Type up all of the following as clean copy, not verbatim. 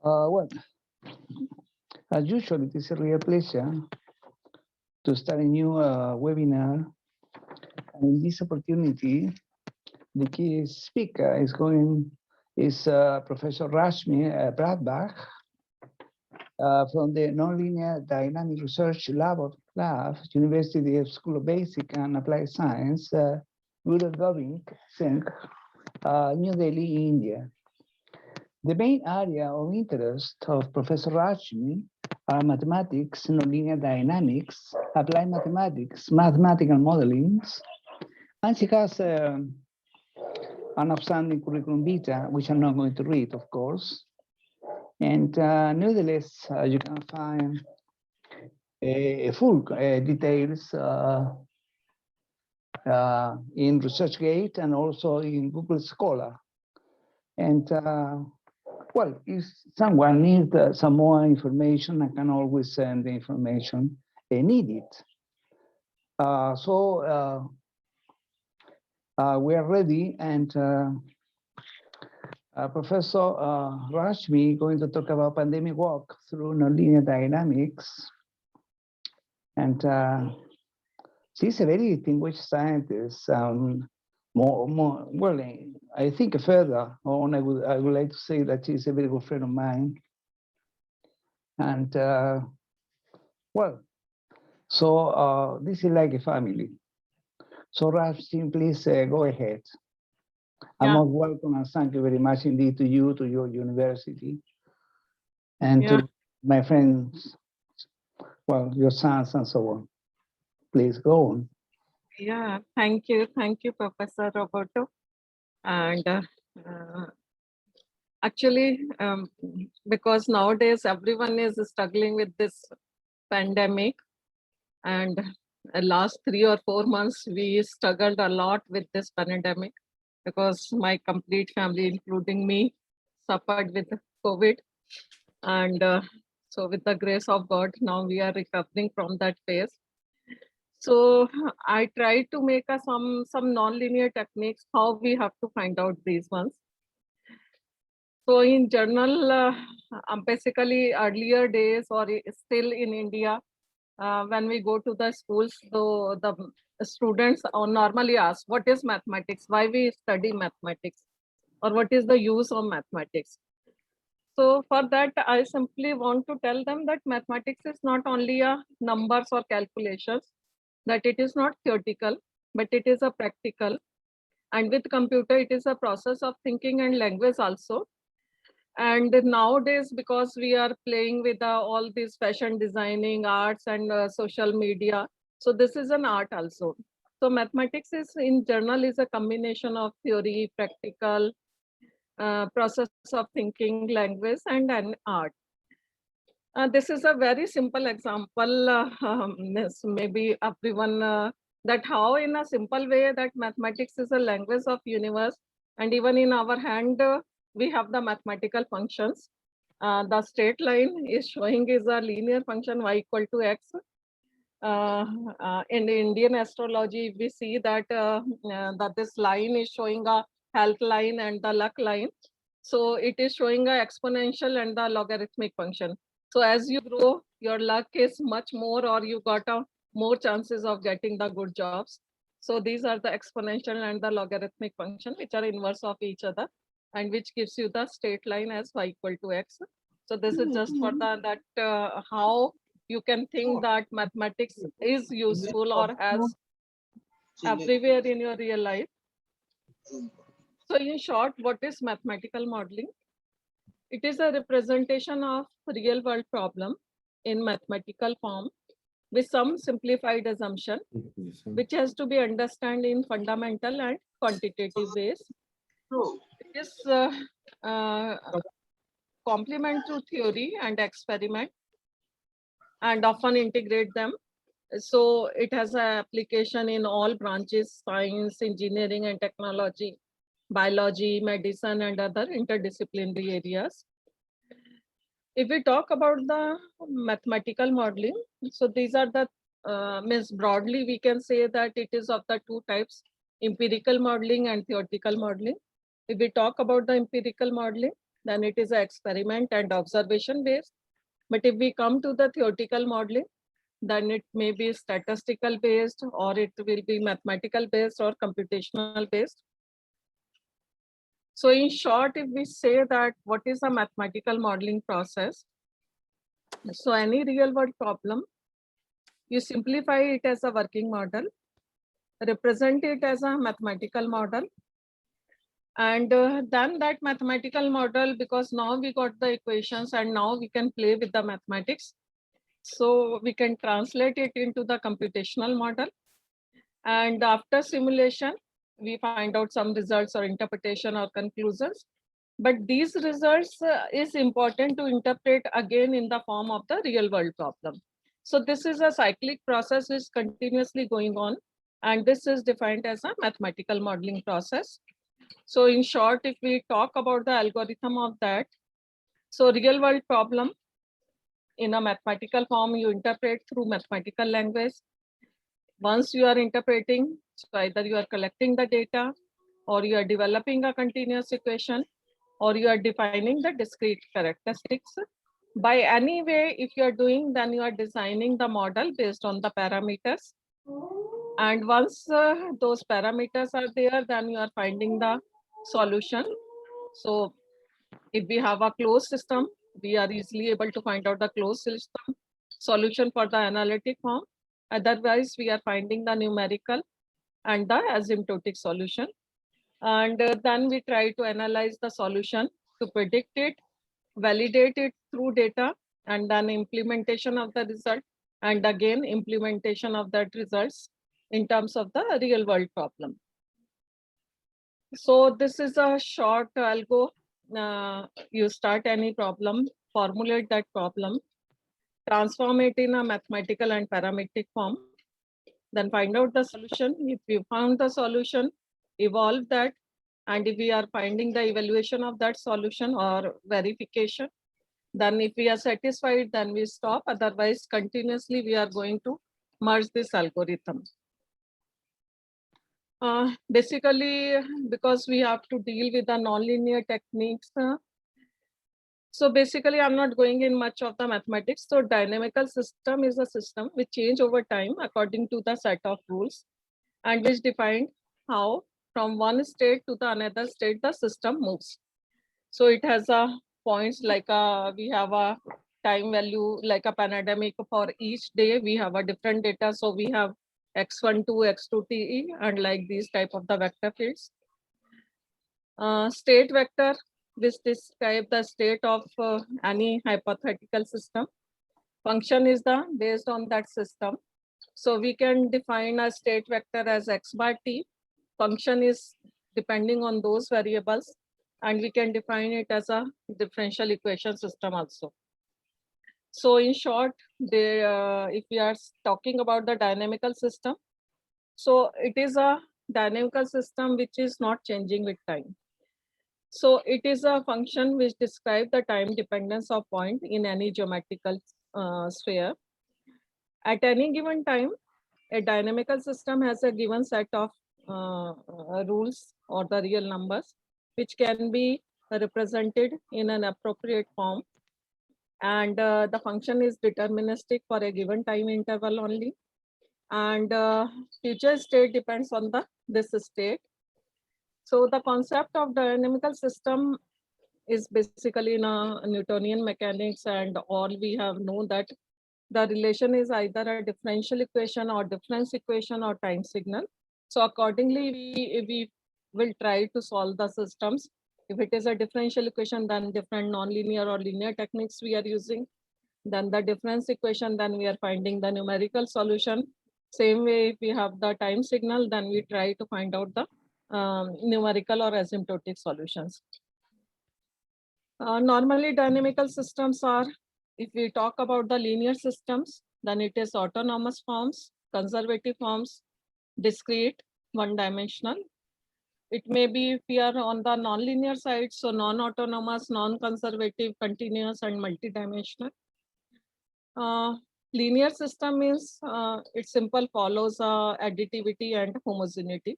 Well, as usual, it is a real pleasure to start a new webinar. And in this opportunity, the key speaker is Professor Rashmi Bradbach from the Nonlinear Dynamic Research Lab, University of School of Basic and Applied Science, Guru Gobind Singh, New Delhi, India. The main area of interest of Professor Rashmi are mathematics, nonlinear dynamics, applied mathematics, mathematical modeling, and she has an outstanding curriculum vitae, which I'm not going to read, of course. And nevertheless, you can find full details in ResearchGate and also in Google Scholar. And well, if someone needs some more information, I can always send the information needed. So we are ready, and Professor Rashmi going to talk about pandemic walk through nonlinear dynamics. And she's a very distinguished scientist. Well, I think further on, I would like to say that she's a very good friend of mine. And well, so this is like a family. So Rashmi, please go ahead. I'm most welcome, and thank you very much indeed to you, to your university, and to my friends, well, your sons and so on. Please go on. Yeah, thank you, Professor Roberto. And actually, because nowadays everyone is struggling with this pandemic, and last 3 or 4 months we struggled a lot with this pandemic, because my complete family, including me, suffered with COVID. And so with the grace of God, now we are recovering from that phase. So I tried to make some non-linear techniques, how we have to find out these ones. So in general, basically earlier days, or still in India, when we go to the schools, so the students normally ask, what is mathematics? Why we study mathematics? Or what is the use of mathematics? So for that, I simply want to tell them that mathematics is not only a numbers or calculations, that it is not theoretical, but it is a practical. And with computer, it is a process of thinking and language also. And nowadays, because we are playing with all these fashion designing, arts and social media, so this is an art also. So mathematics is in general is a combination of theory, practical, process of thinking, language, and an art. This is a very simple example, maybe everyone, that how in a simple way that mathematics is a language of universe, and even in our hand, we have the mathematical functions. The straight line is showing is a linear function y equal to x. In Indian astrology, we see that, that this line is showing a health line and the luck line. So it is showing a exponential and the logarithmic function. So as you grow, your luck is much more, or you got more chances of getting the good jobs. So these are the exponential and the logarithmic function, which are inverse of each other, and which gives you the straight line as y equal to x. So this is just for how you can think that mathematics is useful or has everywhere in your real life. So in short, what is mathematical modeling? It is a representation of real world problem in mathematical form with some simplified assumption, which has to be understood in fundamental and quantitative ways. It is complement to theory and experiment, and often integrate them. So it has an application in all branches: science, engineering and technology, biology, medicine, and other interdisciplinary areas. If we talk about the mathematical modeling, so these are the, means broadly we can say that it is of the two types, empirical modeling and theoretical modeling. If we talk about the empirical modeling, then it is an experiment and observation based. But if we come to the theoretical modeling, then it may be statistical based, or it will be mathematical based or computational based. So in short, if we say that what is a mathematical modeling process? So any real world problem, you simplify it as a working model, represent it as a mathematical model, and then that mathematical model, because now we got the equations and now we can play with the mathematics. So we can translate it into the computational model. And after simulation, we find out some results or interpretation or conclusions. But these results is important to interpret again in the form of the real world problem. So this is a cyclic process which is continuously going on. And this is defined as a mathematical modeling process. So in short, if we talk about the algorithm of that, so real world problem in a mathematical form, you interpret through mathematical language. Once you are interpreting, so either you are collecting the data, or you are developing a continuous equation, or you are defining the discrete characteristics. By any way, if you are doing, then you are designing the model based on the parameters. And once those parameters are there, then you are finding the solution. So if we have a closed system, we are easily able to find out the closed system solution for the analytic form. Otherwise, we are finding the numerical and the asymptotic solution. And then we try to analyze the solution to predict it, validate it through data, and then implementation of the result, and again implementation of that results in terms of the real world problem. So this is a short algo. You start any problem, formulate that problem, transform it in a mathematical and parametric form, then find out the solution. If you found the solution, evolve that. And if we are finding the evaluation of that solution or verification, then if we are satisfied, then we stop. Otherwise, continuously we are going to merge this algorithm. Basically, because we have to deal with the nonlinear techniques. So basically, I'm not going in much of the mathematics. So dynamical system is a system which change over time according to the set of rules, and which define how from one state to the another state the system moves. So it has a points like we have a time value like a pandemic for each day. We have a different data. So we have x12, x2 TE, and like these type of the vector fields. State vector, which describe the state of any hypothetical system. Function is the based on that system. So we can define a state vector as x bar t. Function is depending on those variables, and we can define it as a differential equation system also. So in short, if we are talking about the dynamical system, so it is a dynamical system which is not changing with time. So it is a function which describes the time dependence of point in any geometrical sphere. At any given time, a dynamical system has a given set of rules or the real numbers, which can be represented in an appropriate form. And the function is deterministic for a given time interval only. And future state depends on this state. So the concept of dynamical system is basically in a Newtonian mechanics, and all we have known that the relation is either a differential equation or difference equation or time signal. So accordingly, we will try to solve the systems. If it is a differential equation, then different nonlinear or linear techniques we are using. Then the difference equation, then we are finding the numerical solution. Same way, if we have the time signal, then we try to find out the numerical or asymptotic solutions. Normally, dynamical systems are, if we talk about the linear systems, then it is autonomous forms, conservative forms, discrete, one-dimensional. It may be if we are on the nonlinear side, so non-autonomous, non-conservative, continuous, and multidimensional. Linear system means it simple follows additivity and homogeneity.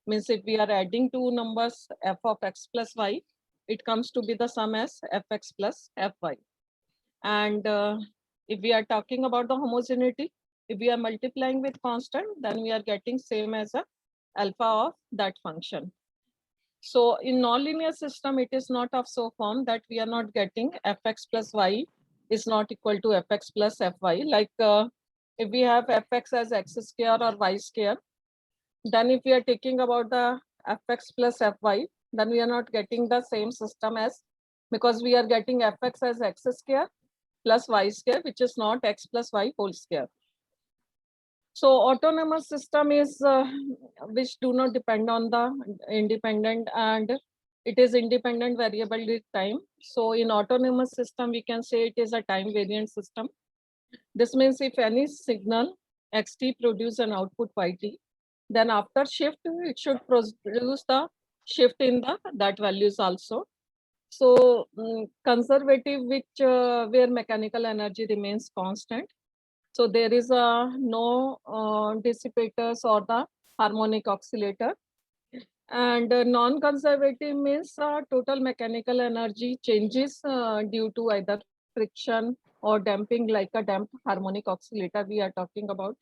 Means if we are adding two numbers f of x plus y, it comes to be the sum as fx plus fy. And if we are talking about the homogeneity, if we are multiplying with constant, then we are getting same as a alpha of that function. So in nonlinear system, it is not of so form that we are not getting fx plus y is not equal to fx plus fy. Like if we have fx as x square or y square, then if we are taking about the fx plus fy, then we are not getting the same system as, because we are getting fx as x square plus y square, which is not x plus y whole square. So autonomous system is which do not depend on the independent, and it is independent variable with time. So in autonomous system, we can say it is a time variant system. This means if any signal xt produce an output yt, then after shift, it should produce the shift in the that values also. So conservative, which where mechanical energy remains constant. So there is a no dissipators or the harmonic oscillator. And non-conservative means total mechanical energy changes due to either friction or damping, like a damped harmonic oscillator we are talking about.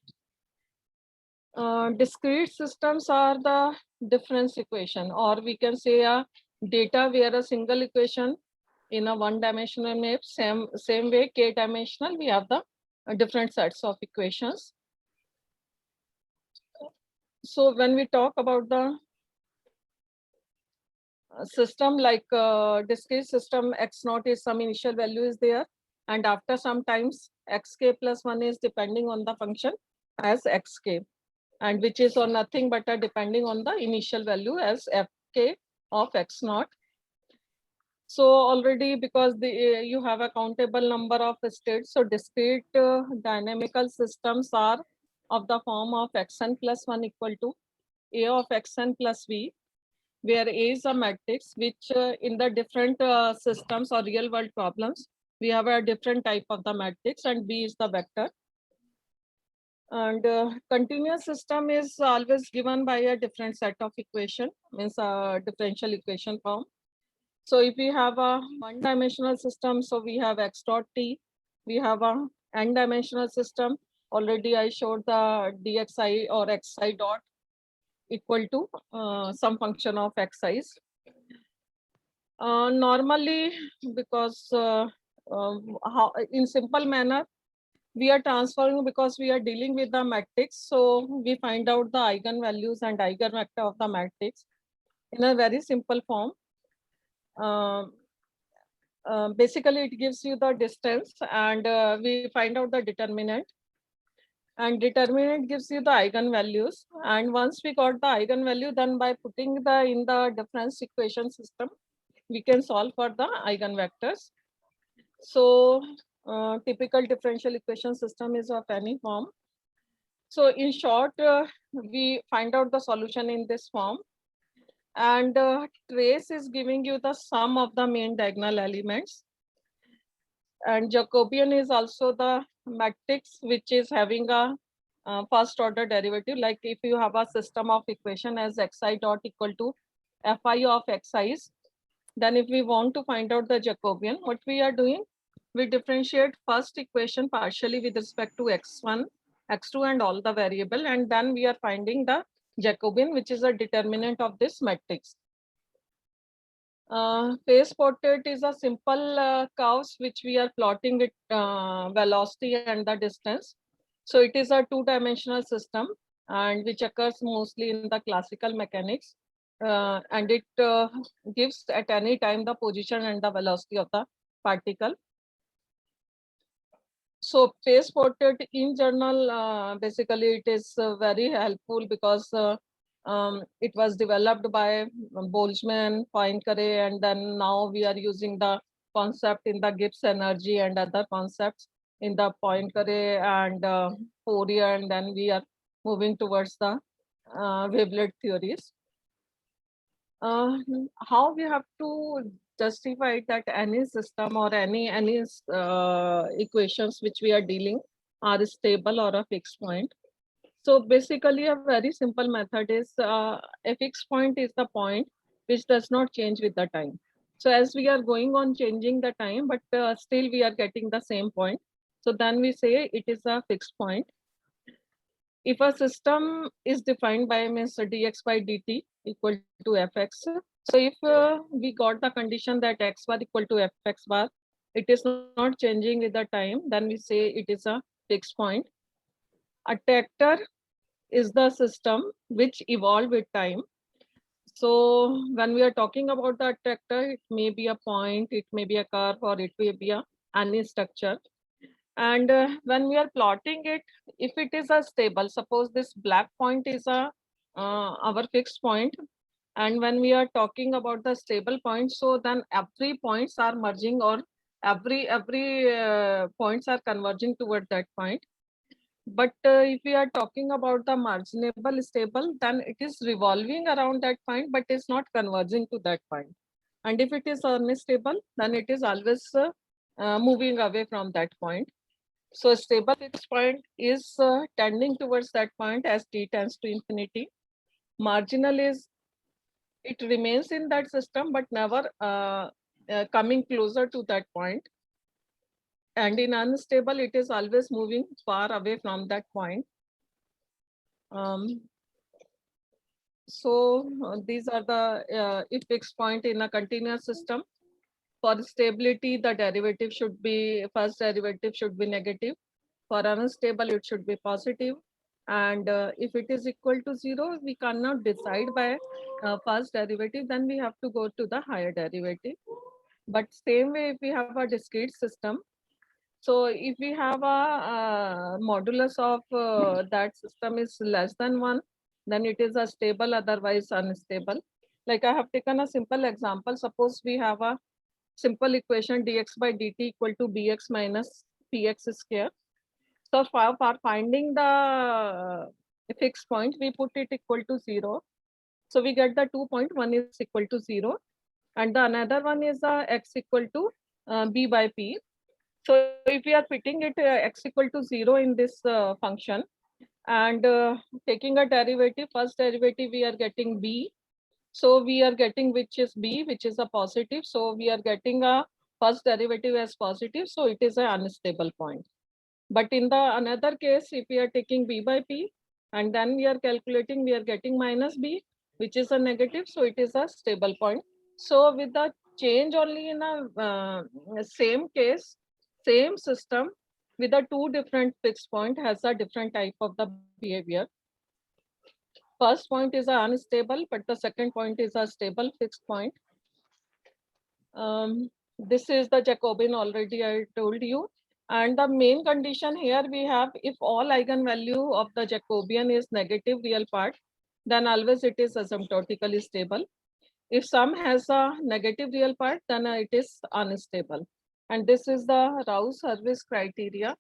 Discrete systems are the difference equation, or we can say a data where a single equation in a one-dimensional map, same way k-dimensional, we have the different sets of equations. So when we talk about the system, like discrete system, x naught is some initial value is there, and after some times xk plus 1 is depending on the function as xk, and which is or nothing but depending on the initial value as fk of x naught. So already, because you have a countable number of states, so discrete dynamical systems are of the form of xn plus 1 equal to a of xn plus v, where A is a matrix, which in the different systems or real world problems, we have a different type of the matrix, and B is the vector. And continuous system is always given by a different set of equation, means a differential equation form. So if we have a one-dimensional system, so we have x dot t. We have a n-dimensional system. Already I showed the dxi or xi dot equal to some function of xi's. Normally, because how in simple manner, we are transferring, because we are dealing with the matrix. So we find out the eigenvalues and eigenvector of the matrix in a very simple form. Basically, it gives you the distance, and we find out the determinant. And determinant gives you the eigenvalues. And once we got the eigenvalue, then by putting the in the difference equation system, we can solve for the eigenvectors. So typical differential equation system is of any form. So in short, we find out the solution in this form. And trace is giving you the sum of the main diagonal elements. And Jacobian is also the matrix which is having a first order derivative. Like if you have a system of equation as xi dot equal to fi of xi's, then if we want to find out the Jacobian, what we are doing, we differentiate first equation partially with respect to x1, x2 and all the variable, and then we are finding the Jacobian, which is a determinant of this matrix. Phase portrait is a simple curves which we are plotting with velocity and the distance. So it is a two-dimensional system, and which occurs mostly in the classical mechanics. And it gives at any time the position and the velocity of the particle. So phase portrait in general, basically it is very helpful, because it was developed by Boltzmann, Poincaré, and then now we are using the concept in the Gibbs energy and other concepts in the Poincaré and Fourier, and then we are moving towards the wavelet theories. How we have to justify that any system or any equations which we are dealing are stable or a fixed point. So basically a very simple method is a fixed point is the point which does not change with the time. So as we are going on changing the time, but still we are getting the same point. So then we say it is a fixed point. If a system is defined by means dx by dt equal to fx, so if we got the condition that x bar equal to fx bar, it is not changing with the time, then we say it is a fixed point. A tractor is the system which evolved with time. So when we are talking about the tractor, it may be a point, it may be a curve, or it may be a any structure. And when we are plotting it, if it is a stable, suppose this black point is a our fixed point, and when we are talking about the stable point, so then every points are merging, or every points are converging toward that point. But if we are talking about the marginable stable, then it is revolving around that point, but is not converging to that point. And if it is unstable, then it is always moving away from that point. So a stable fixed point is tending towards that point as t tends to infinity. Marginal is, it remains in that system, but never coming closer to that point. And in unstable, it is always moving far away from that point. These are the if fixed point in a continuous system. For stability, the derivative should be, first derivative should be negative. For unstable, it should be positive. And if it is equal to 0, we cannot decide by first derivative, then we have to go to the higher derivative. But same way, if we have a discrete system, so if we have a modulus of that system is less than 1, then it is a stable, otherwise unstable. Like I have taken a simple example. Suppose we have a simple equation dx by dt equal to bx minus px square. So for finding the fixed point, we put it equal to 0. So we get the 2 point, one is equal to 0. And the another one is x equal to b by p. So if we are fitting it x equal to 0 in this function, and taking a derivative, first derivative, we are getting b. So we are getting which is b, which is a positive. So we are getting a first derivative as positive. So it is an unstable point. But in the another case, if we are taking b by p, and then we are calculating, we are getting minus b, which is a negative. So it is a stable point. So with the change only in a same case, same system, with the two different fixed point has a different type of the behavior. First point is unstable, but the second point is a stable fixed point. This is the Jacobian, already I told you. And the main condition here we have, if all eigenvalue of the Jacobian is negative real part, then always it is asymptotically stable. If some has a negative real part, then it is unstable. And this is the Rouse-Hurwitz criteria,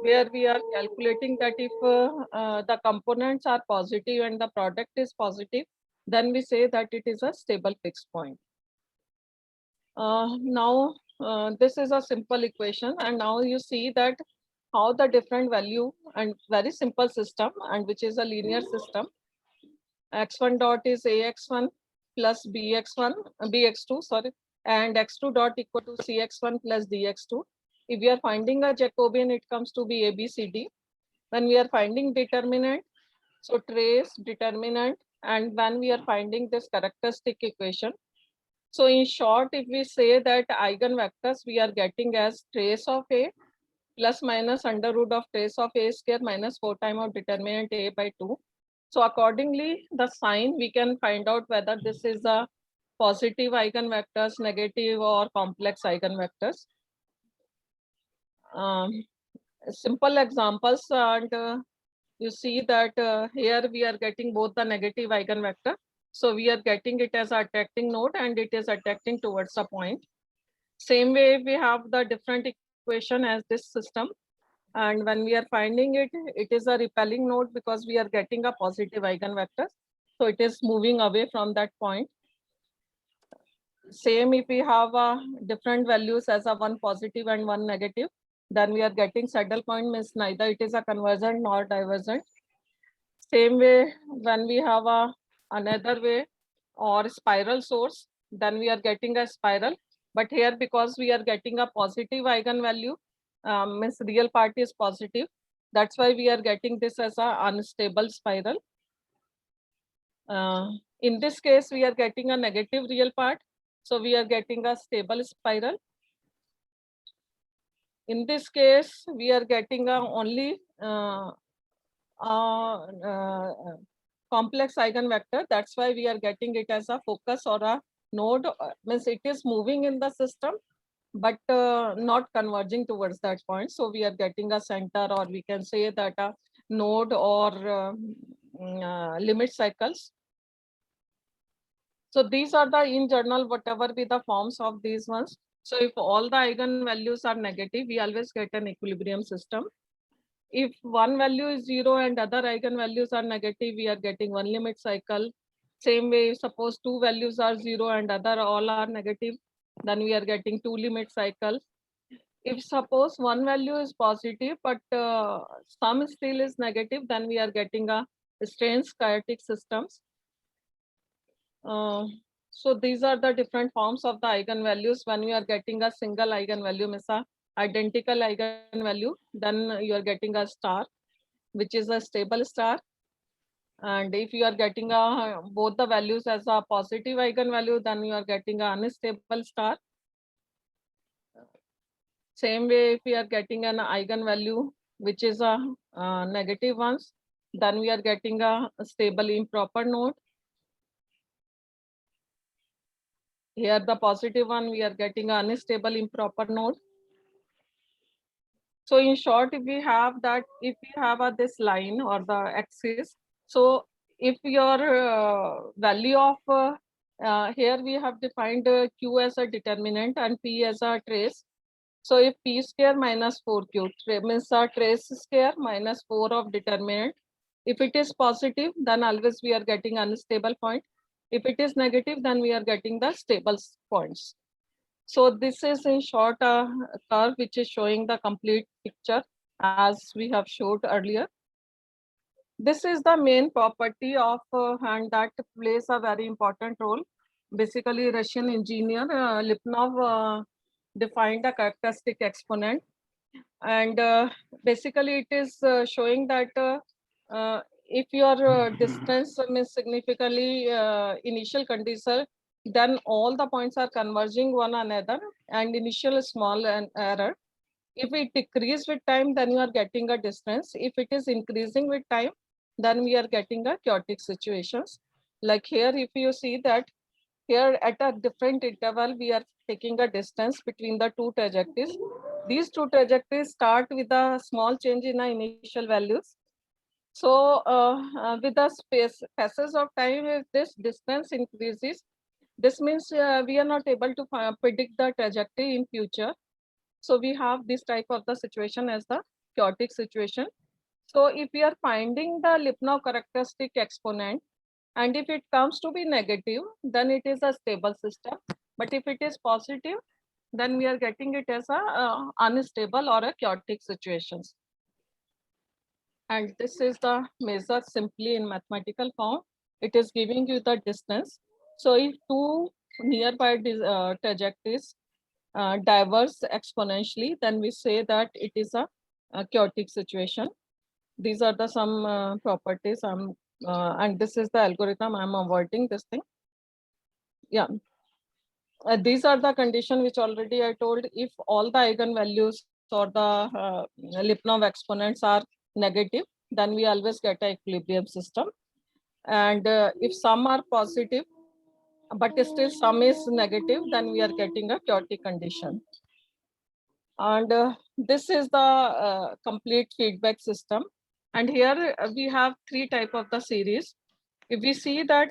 where we are calculating that if the components are positive and the product is positive, then we say that it is a stable fixed point. Now, this is a simple equation, and now you see that how the different value, and very simple system, and which is a linear system. X1 dot is AX1 plus BX2, sorry, and X2 dot equal to CX1 plus DX2. If we are finding a Jacobian, it comes to be ABCD. When we are finding determinant, so trace, determinant, and when we are finding this characteristic equation. So in short, if we say that eigenvectors we are getting as trace of A plus minus under root of trace of A square minus 4 times of determinant A by 2. So accordingly, the sign we can find out whether this is a positive eigenvectors, negative, or complex eigenvectors. Simple examples, and you see that here we are getting both the negative eigenvector. So we are getting it as attracting node, and it is attracting towards a point. Same way we have the different equation as this system. And when we are finding it, it is a repelling node because we are getting a positive eigenvector. So it is moving away from that point. Same if we have different values as a one positive and one negative, then we are getting saddle point, means neither it is a convergent nor divergent. Same way when we have another way or spiral source, then we are getting a spiral. But here, because we are getting a positive eigenvalue, means real part is positive. That's why we are getting this as a unstable spiral. In this case, we are getting a negative real part. So we are getting a stable spiral. In this case, we are getting a only complex eigenvector. That's why we are getting it as a focus or a node. Means it is moving in the system, but not converging towards that point. So we are getting a center, or we can say that a node or limit cycles. So these are the, in general, whatever be the forms of these ones. So if all the eigenvalues are negative, we always get an equilibrium system. If one value is 0 and other eigenvalues are negative, we are getting one limit cycle. Same way, suppose two values are 0 and other all are negative, then we are getting two limit cycles. If suppose one value is positive, but some still is negative, then we are getting a strange chaotic systems. So these are the different forms of the eigenvalues. When we are getting a single eigenvalue, means a identical eigenvalue, then you are getting a star, which is a stable star. And if you are getting both the values as a positive eigenvalue, then you are getting an unstable star. Same way, if we are getting an eigenvalue which is a negative ones, then we are getting a stable improper node. Here the positive one, we are getting an unstable improper node. So in short, if we have that, if we have this line or the axis, so if your value of here we have defined Q as a determinant and P as a trace. So if P square minus 4Q means a trace square minus 4 of determinant. If it is positive, then always we are getting unstable point. If it is negative, then we are getting the stable points. So this is in short a curve which is showing the complete picture as we have showed earlier. This is the main property of and that plays a very important role. Basically, Russian engineer Lipnov defined a characteristic exponent, and basically it is showing that if your distance means significantly initial condition, then all the points are converging one another and initial small error. If it decrease with time, then you are getting a distance. If it is increasing with time, then we are getting a chaotic situations. Like here, if you see that here at a different interval, we are taking a distance between the two trajectories. These two trajectories start with a small change in the initial values. So with the passes of time, if this distance increases, this means we are not able to predict the trajectory in future. So we have this type of the situation as the chaotic situation. So if we are finding the Lipnov characteristic exponent, and if it comes to be negative, then it is a stable system. But if it is positive, then we are getting it as a unstable or a chaotic situations. And this is the measure simply in mathematical form. It is giving you the distance. So if two nearby trajectories diverge exponentially, then we say that it is a chaotic situation. These are the some properties. And this is the algorithm. I'm avoiding this thing. Yeah. These are the condition which already I told. If all the eigenvalues or the Lipnov exponents are negative, then we always get an equilibrium system. And if some are positive, but still some is negative, then we are getting a chaotic condition. And this is the complete feedback system. And here we have three type of the series. If we see that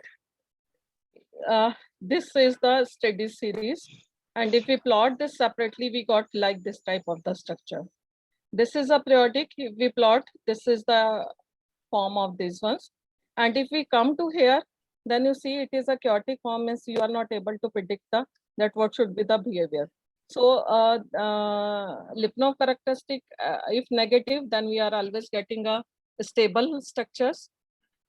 this is the steady series, and if we plot this separately, we got like this type of the structure. This is a periodic. If we plot, this is the form of these ones. And if we come to here, then you see it is a chaotic form, means you are not able to predict that what should be the behavior. So Lipnov characteristic, if negative, then we are always getting a stable structures.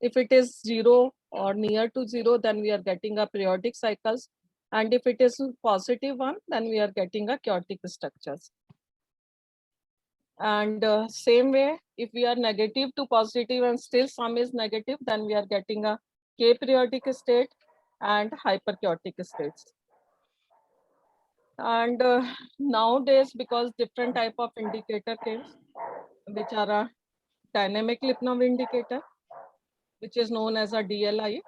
If it is 0 or near to 0, then we are getting a periodic cycles. And if it is positive one, then we are getting a chaotic structures. And same way, if we are negative to positive and still sum is negative, then we are getting a k-periodic state and hyperchaotic states. And nowadays, because different type of indicator came, which are a dynamic Lipnov indicator, which is known as a DLI.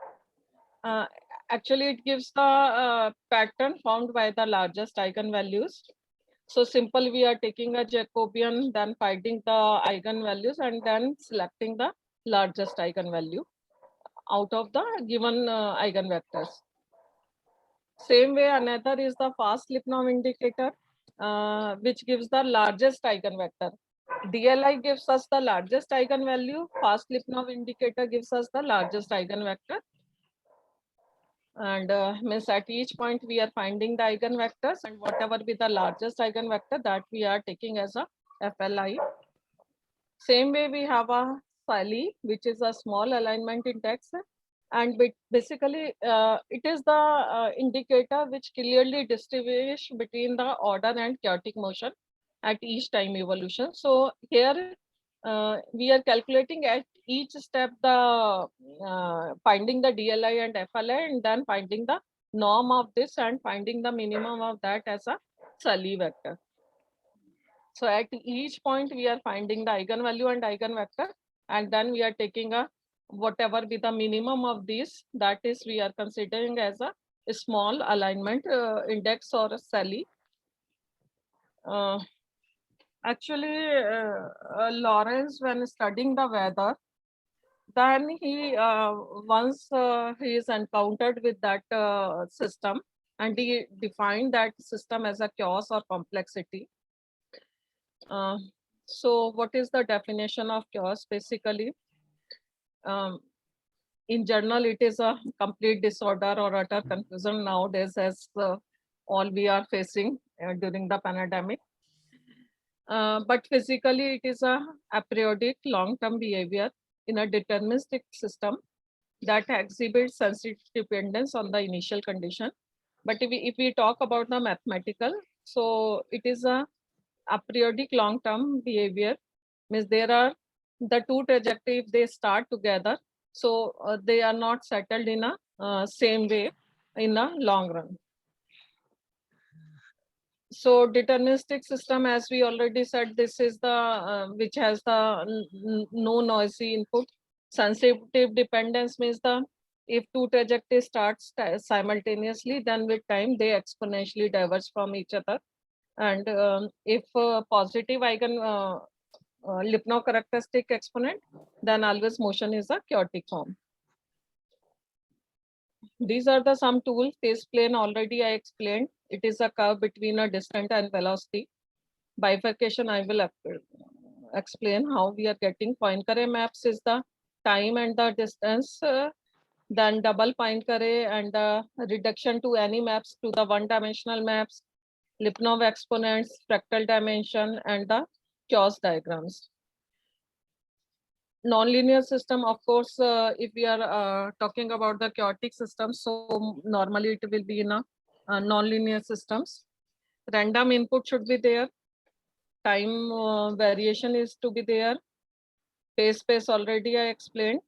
Actually, it gives the pattern formed by the largest eigenvalues. So simple, we are taking a Jacobian, then finding the eigenvalues and then selecting the largest eigenvalue out of the given eigenvectors. Same way, another is the fast Lipnov indicator, which gives the largest eigenvector. DLI gives us the largest eigenvalue. Fast Lipnov indicator gives us the largest eigenvector. And means at each point we are finding the eigenvectors, and whatever be the largest eigenvector, that we are taking as a FLI. Same way we have a SALI, which is a small alignment index. And basically, it is the indicator which clearly distinguishes between the order and chaotic motion at each time evolution. So here we are calculating at each step the finding the DLI and FLI, and then finding the norm of this and finding the minimum of that as a SALI vector. So at each point we are finding the eigenvalue and eigenvector, and then we are taking a whatever be the minimum of these, that is we are considering as a small alignment index or a SALI. Actually, Lawrence, when studying the weather, then he once he is encountered with that system, and he defined that system as a chaos or complexity. So what is the definition of chaos? Basically, in general, it is a complete disorder or utter confusion nowadays, as all we are facing during the pandemic. But physically, it is a aperiodic long-term behavior in a deterministic system that exhibits sensitive dependence on the initial condition. But if we talk about the mathematical, so it is a aperiodic long-term behavior, means there are the two trajectories, they start together, so they are not settled in a same way in a long run. So deterministic system, as we already said, this is the which has the no noisy input. Sensitive dependence means the if two trajectories starts simultaneously, then with time they exponentially diverge from each other. And if positive eigen Lipnov characteristic exponent, then always motion is a chaotic form. These are the some tools. Phase plane already I explained. It is a curve between a distance and velocity. Bifurcation I will explain how we are getting. Poincare maps is the time and the distance. Then double Poincare and the reduction to any maps to the one-dimensional maps, Lipnov exponents, fractal dimension, and the chaos diagrams. Nonlinear system, of course, if we are talking about the chaotic system, so normally it will be in a nonlinear systems. Random input should be there. Time variation is to be there. Phase space already I explained.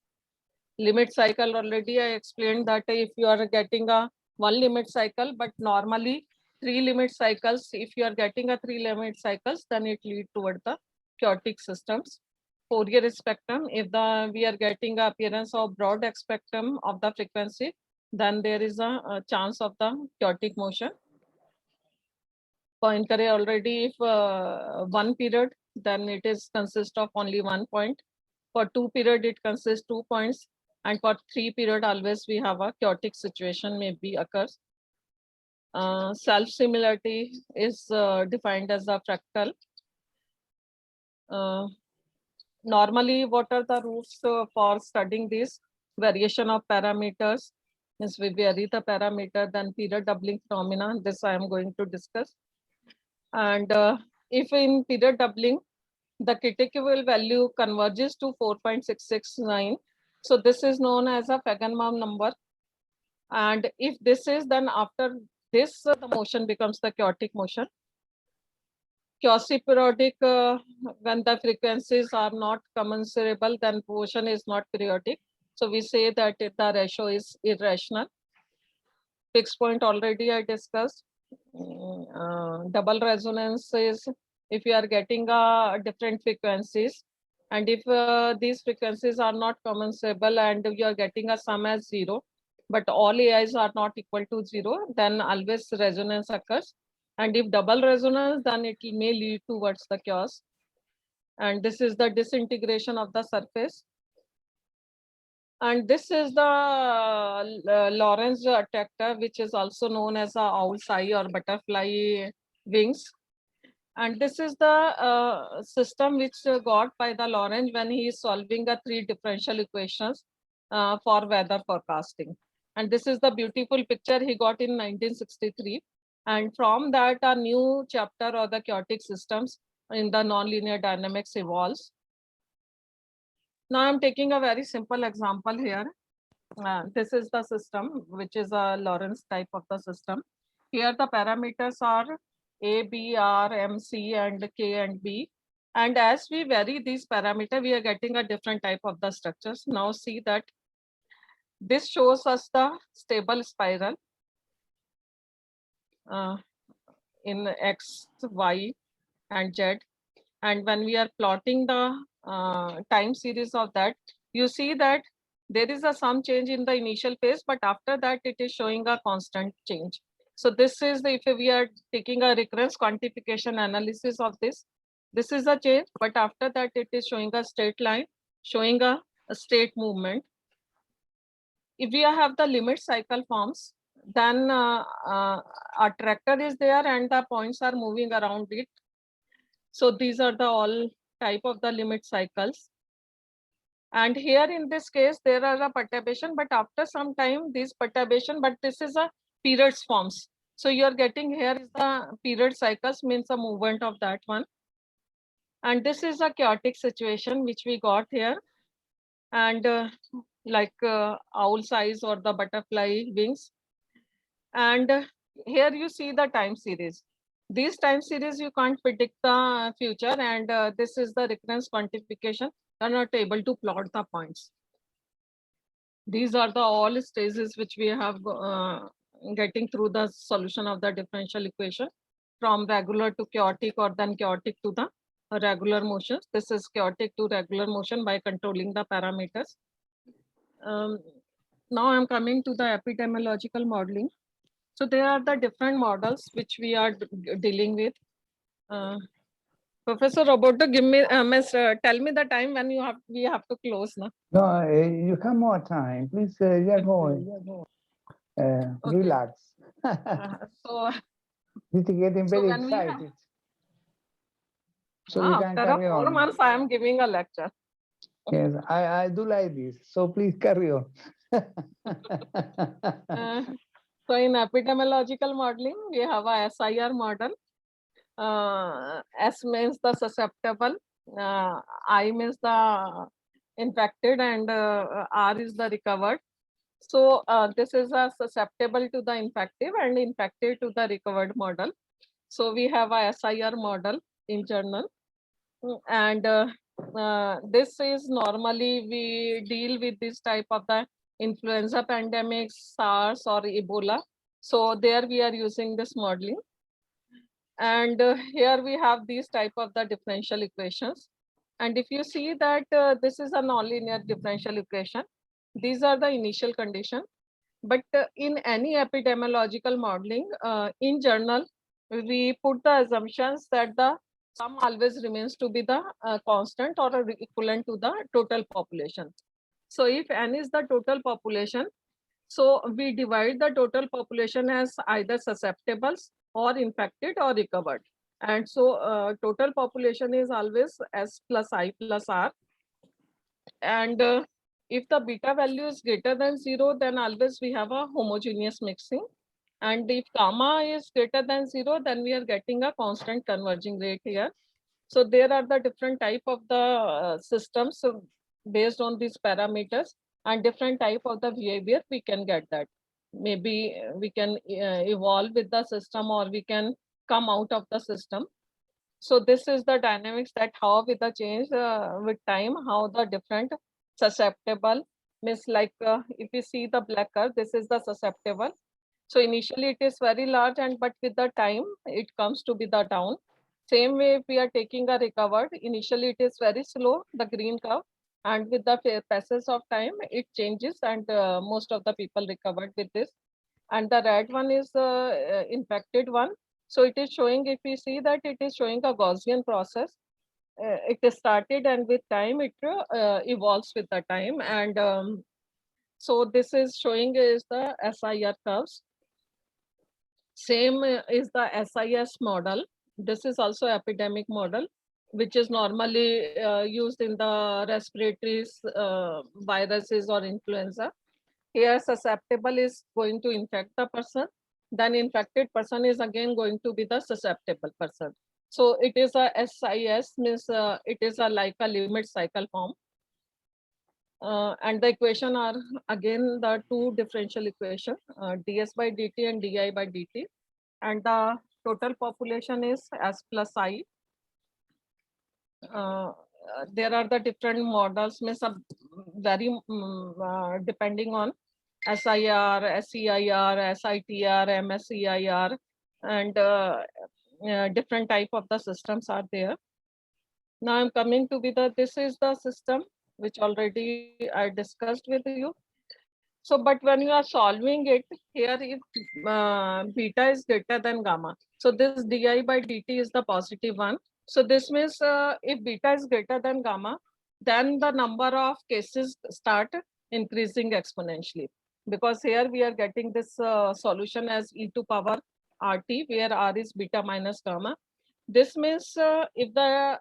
Limit cycle already I explained that if you are getting a one limit cycle, but normally 3 limit cycles, if you are getting a 3 limit cycles, then it lead toward the chaotic systems. Fourier spectrum, if we are getting a appearance of broad spectrum of the frequency, then there is a chance of the chaotic motion. Poincare already, if one period, then it is consist of only 1 point. For 2 period, it consists 2 points. And for 3 period, always we have a chaotic situation maybe occurs. Self-similarity is defined as a fractal. Normally, what are the rules for studying this? Variation of parameters, means we vary the parameter, then period doubling phenomena, this I am going to discuss. And if in period doubling, the critical value converges to 4.669, so this is known as a Feigenbaum number. And if this is, then after this, the motion becomes the chaotic motion. Quasi-periodic, when the frequencies are not commensurable, then motion is not periodic. So we say that the ratio is irrational. Fixed point already I discussed. Double resonance is if you are getting different frequencies, and if these frequencies are not commensurable and you are getting a sum as 0, but all AIs are not equal to 0, then always resonance occurs. And if double resonance, then it may lead towards the chaos. And this is the disintegration of the surface. And this is the Lorentz attractor, which is also known as a owl's eye or butterfly wings. And this is the system which got by the Lorentz when he is solving the 3 differential equations for weather forecasting. And this is the beautiful picture he got in 1963. And from that, a new chapter of the chaotic systems in the nonlinear dynamics evolves. Now I'm taking a very simple example here. This is the system, which is a Lorentz type of the system. Here the parameters are A, B, R, M, C, and K and B. And as we vary these parameters, we are getting a different type of the structures. Now see that this shows us the stable spiral in X, Y, and Z. And when we are plotting the time series of that, you see that there is some change in the initial phase, but after that it is showing a constant change. So this is if we are taking a recurrence quantification analysis of this is a change, but after that it is showing a straight line, showing a state movement. If we have the limit cycle forms, then a tractor is there and the points are moving around it. So these are the all type of the limit cycles. And here in this case, there are a perturbation, but after some time, these perturbation, but this is a periods forms. So you're getting here is the period cycles, means a movement of that one. And this is a chaotic situation which we got here. And like owl size or the butterfly wings. And here you see the time series. These time series, you can't predict the future. And this is the recurrence quantification. You're not able to plot the points. These are the all stages which we have getting through the solution of the differential equation from regular to chaotic or then chaotic to the regular motions. This is chaotic to regular motion by controlling the parameters. Now I'm coming to the epidemiological modeling. So there are the different models which we are dealing with. Professor Roberto, give me, tell me the time when we have to close now. No, you have more time. Please, yeah, go. Okay. Relax. So It's getting so very when we have- excited. So we can after carry 4 on. months, I am giving a lecture. Yes, I do like this. So please carry on. So in epidemiological modeling, we have a SIR model. S means the susceptible, I means the infected, and R is the recovered. So this is a susceptible to the infective and infected to the recovered model. So we have a SIR model in journal. And this is normally we deal with this type of the influenza pandemics, SARS or Ebola. So there we are using this modeling. And here we have these type of the differential equations. And if you see that this is a nonlinear differential equation, these are the initial condition. But in any epidemiological modeling, in journal, we put the assumptions that the sum always remains to be the constant or equivalent to the total population. So if n is the total population, so we divide the total population as either susceptibles or infected or recovered. And so total population is always S plus I plus R. And if the beta value is greater than 0, then always we have a homogeneous mixing. And if gamma is greater than 0, then we are getting a constant converging rate here. So there are the different type of the systems. So based on these parameters and different type of the behavior, we can get that. maybe we can evolve with the system, or we can come out of the system. So this is the dynamics, that how with the change with time, how the different susceptible means, like if you see the black curve, this is the susceptible. So initially it is very large, and but with the time it comes to be the down. Same way, if we are taking a recovered, initially it is very slow, the green curve, and with the passage of time it changes, and most of the people recovered with this. And the red one is the infected one. So it is showing, if we see that, it is showing a Gaussian process. It is started, and with time it evolves with the time. And so this is showing is the SIR curves. Same is the SIS model. This is also epidemic model, which is normally used in the respiratory viruses or influenza. Here susceptible is going to infect the person, then infected person is again going to be the susceptible person. So it is a SIS, means it is a like a limit cycle form. And the equation are again the two differential equation, ds by dt and di by dt. And the total population is S plus I. There are the different models, means very depending on SIR, SEIR, SITR, MSEIR, and different type of the systems are there. Now I'm coming to be this is the system which already I discussed with you. So, but when you are solving it here, if beta is greater than gamma, so this di by dt is the positive one. So this means if beta is greater than gamma, then the number of cases start increasing exponentially, because here we are getting this solution as e to power rt, where r is beta minus gamma. This means if the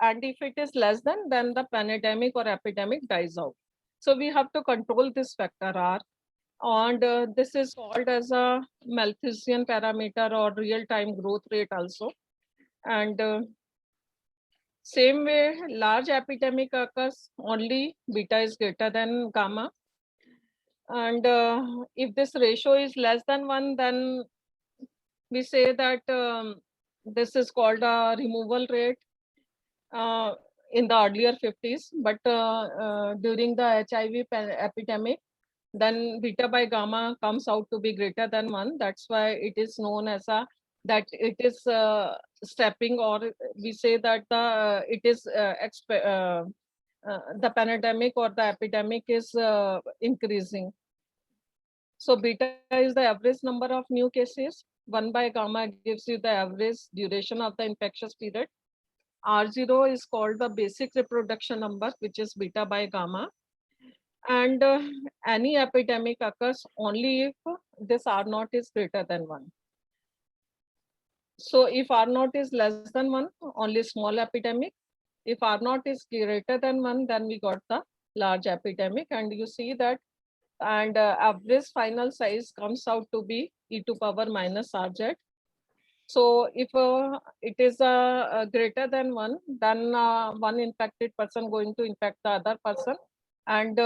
and if it is less than, then the pandemic or epidemic dies out. So we have to control this factor R, and this is called as a Malthusian parameter or real-time growth rate also. And same way, large epidemic occurs only beta is greater than gamma. And if this ratio is less than 1, then we say that this is called a removal rate in the earlier 50s. But during the HIV epidemic, then beta by gamma comes out to be greater than 1. That's why it is known as a that it is stepping, or we say that the it is the pandemic or the epidemic is increasing. So beta is the average number of new cases. 1 by gamma gives you the average duration of the infectious period. R0 is called the basic reproduction number, which is beta by gamma. And any epidemic occurs only if this R0 is greater than 1. So if R0 is less than 1, only small epidemic. If R0 is greater than 1, then we got the large epidemic. And you see that, and average final size comes out to be e to power minus rz. So if it is greater than 1, then one infected person going to infect the other person. And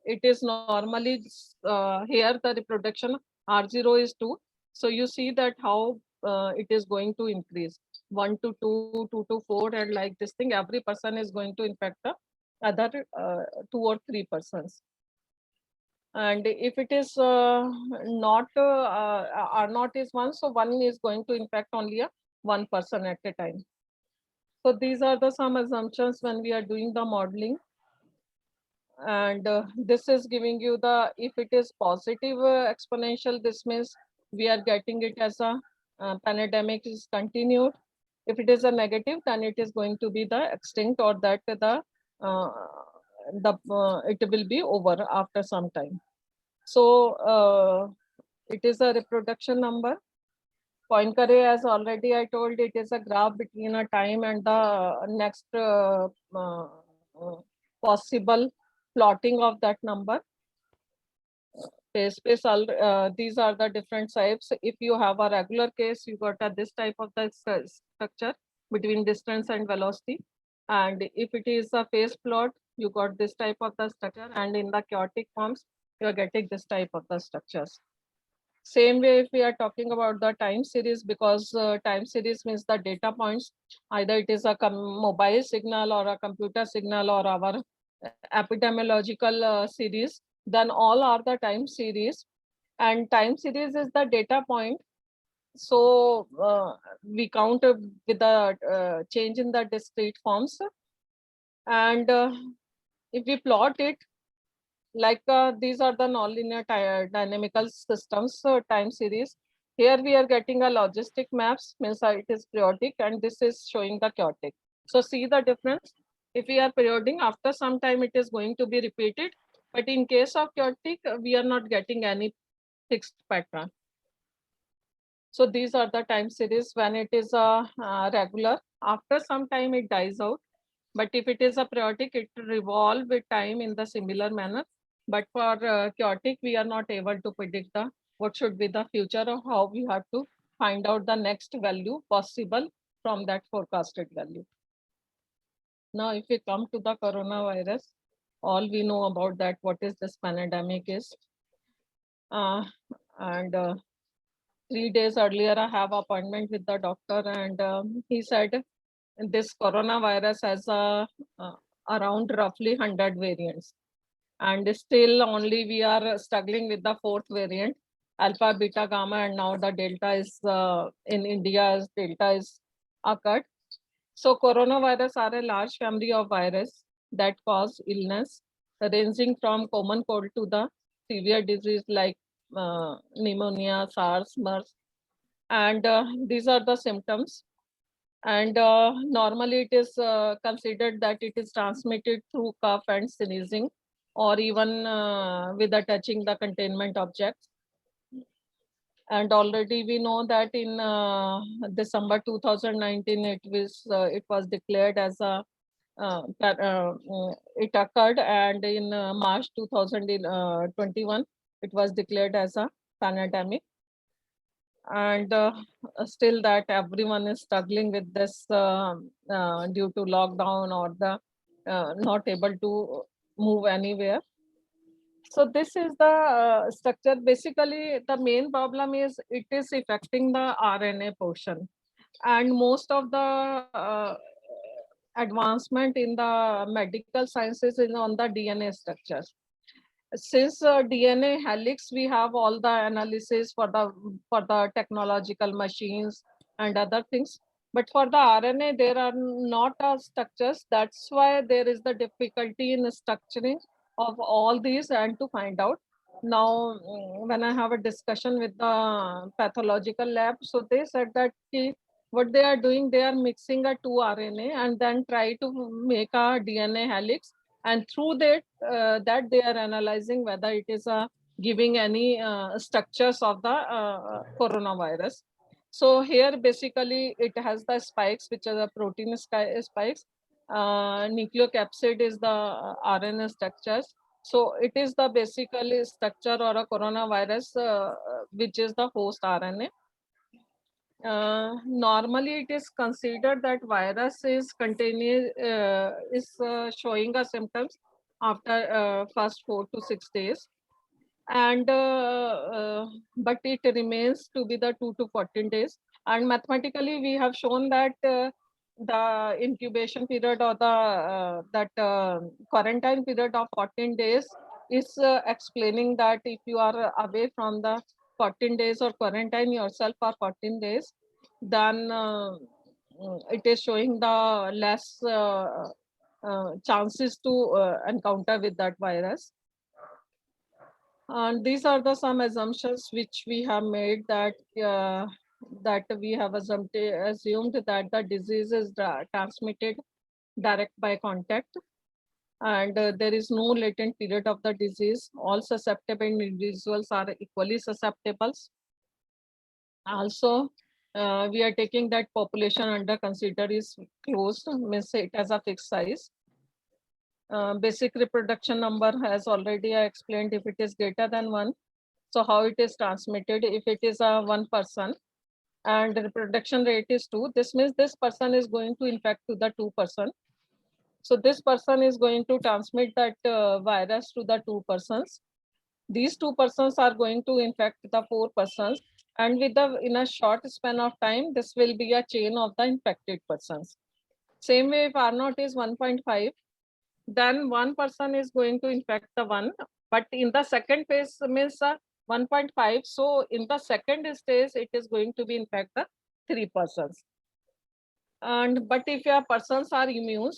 it is normally here the reproduction R0 is 2. So you see that how it is going to increase 1 to 2, 2 to 4, and like this thing, every person is going to infect the other 2 or 3 persons. And if it is not R0 is 1, so 1 is going to infect only one person at a time. So these are the some assumptions when we are doing the modeling. And this is giving you the, if it is positive exponential, this means we are getting it as a pandemic is continued. If it is a negative, then it is going to be the extinct, or that the it will be over after some time. So it is a reproduction number. Poincare, as already I told, it is a graph between a time and the next possible plotting of that number. These are the different types. If you have a regular case, you got this type of the structure between distance and velocity. And if it is a phase plot, you got this type of the structure. And in the chaotic forms, you are getting this type of the structures. Same way, if we are talking about the time series, because time series means the data points, either it is a mobile signal or a computer signal or our epidemiological series, then all are the time series. And time series is the data point. So we count with the change in the discrete forms. And if we plot it, like these are the nonlinear dynamical systems time series. Here we are getting a logistic maps, means it is periodic, and this is showing the chaotic. So see the difference. If we are periodic, after some time it is going to be repeated, but in case of chaotic, we are not getting any fixed pattern. So these are the time series. When it is a regular, after some time it dies out. But if it is a periodic, it revolve with time in the similar manner. But for chaotic, we are not able to predict the what should be the future or how we have to find out the next value possible from that forecasted value. Now, if we come to the coronavirus, all we know about that, what is this pandemic is. And 3 days earlier, I have appointment with the doctor, and he said this coronavirus has around roughly 100 variants. And still only we are struggling with the 4th variant, alpha, beta, gamma, and now the delta is in India, delta is occurred. So coronavirus are a large family of virus that cause illness, ranging from common cold to the severe disease like pneumonia, SARS, MERS. And these are the symptoms. And normally it is considered that it is transmitted through cough and sneezing, or even with the touching the containment objects. And already we know that in December 2019, it was declared as a it occurred, and in March 2021, it was declared as a pandemic. And still that everyone is struggling with this due to lockdown or the not able to move anywhere. So this is the structure. Basically, the main problem is it is affecting the RNA portion, and most of the advancement in the medical sciences is on the DNA structures. Since DNA helix, we have all the analysis for the technological machines and other things. But for the RNA, there are not structures. That's why there is the difficulty in structuring of all these and to find out. Now, when I have a discussion with the pathological lab, so they said that what they are doing, they are mixing a 2 RNA and then try to make a DNA helix, and through that they are analyzing whether it is giving any structures of the coronavirus. So here basically it has the spikes, which are the protein spikes. Nucleocapsid is the RNA structures. So it is the basically structure or a coronavirus which is the host RNA. Normally it is considered that virus is showing us symptoms after first 4 to 6 days, and but it remains to be the 2 to 14 days. And mathematically we have shown that the incubation period or the quarantine period of 14 days is explaining that if you are away from the 14 days or quarantine yourself for 14 days, then it is showing the less chances to encounter with that virus. And these are the some assumptions which we have made, that that we have assumed that the disease is transmitted direct by contact, and there is no latent period of the disease. All susceptible individuals are equally susceptible. Also, we are taking that population under consider is closed, means it has a fixed size. Basic reproduction number has already I explained, if it is greater than 1. So how it is transmitted? If it is a 1 person and the reproduction rate is 2, this means this person is going to infect to the 2 person. So this person is going to transmit that virus to the 2 persons. These 2 persons are going to infect the 4 persons, and in a short span of time, this will be a chain of the infected persons. Same way, if R naught is 1.5, then one person is going to infect the one, but in the second phase means 1.5. So in the second stage, it is going to be infect the 3 persons. And but if your persons are immune,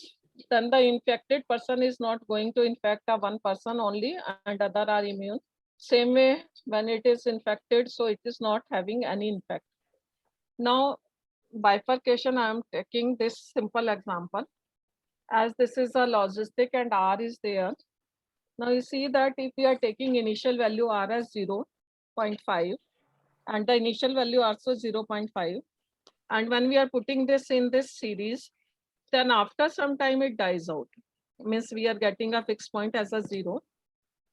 then the infected person is not going to infect a one person only, and other are immune. Same way, when it is infected, so it is not having any impact. Now, bifurcation, I am taking this simple example. As this is a logistic and R is there. Now you see that if we are taking initial value R as 0.5 and the initial value also 0.5, and when we are putting this in this series, then after some time it dies out. Means we are getting a fixed point as a 0.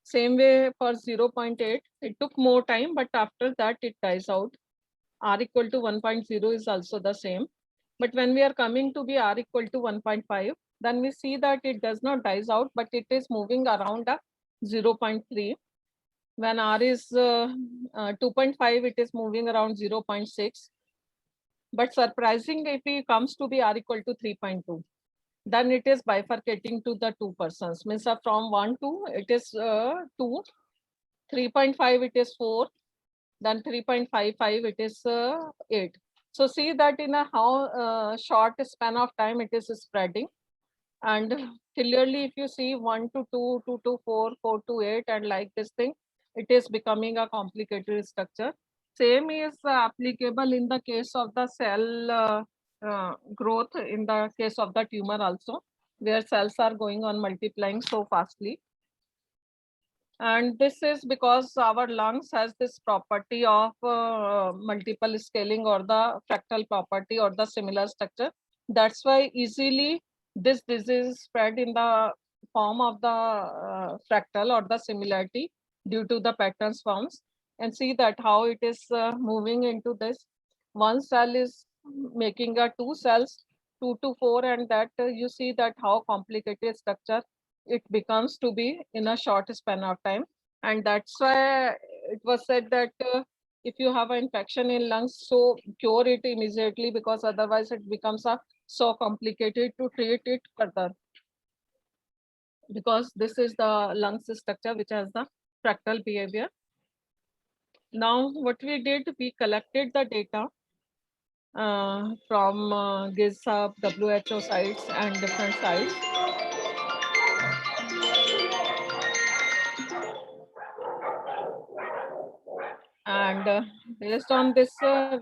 Same way for 0.8, it took more time, but after that it dies out. R equal to 1.0 is also the same. But when we are coming to be R equal to 1.5, then we see that it does not dies out, but it is moving around a 0.3. When R is 2.5, it is moving around 0.6. But surprising, if it comes to be R equal to 3.2, then it is bifurcating to the 2 persons. Means from 1 to it is 2, 3.5 it is 4, then 3.55 it is 8. So see that in a how short span of time it is spreading. And clearly, if you see 1 to 2, 2 to 4, 4 to 8, and like this thing, it is becoming a complicated structure. Same is applicable in the case of the cell growth, in the case of the tumor also, where cells are going on multiplying so fastly. And this is because our lungs has this property of multiple scaling, or the fractal property, or the similar structure. That's why easily this disease spread in the form of the fractal or the similarity due to the patterns forms. And see that how it is moving into this. One cell is making a 2 cells, 2 to 4, and that you see that how complicated structure it becomes to be in a short span of time. And that's why it was said that if you have an infection in lungs, so cure it immediately, because otherwise it becomes so complicated to treat it further, because this is the lungs structure which has the fractal behavior. Now what we did, we collected the data from GISHub, WHO sites and different sites. And based on this,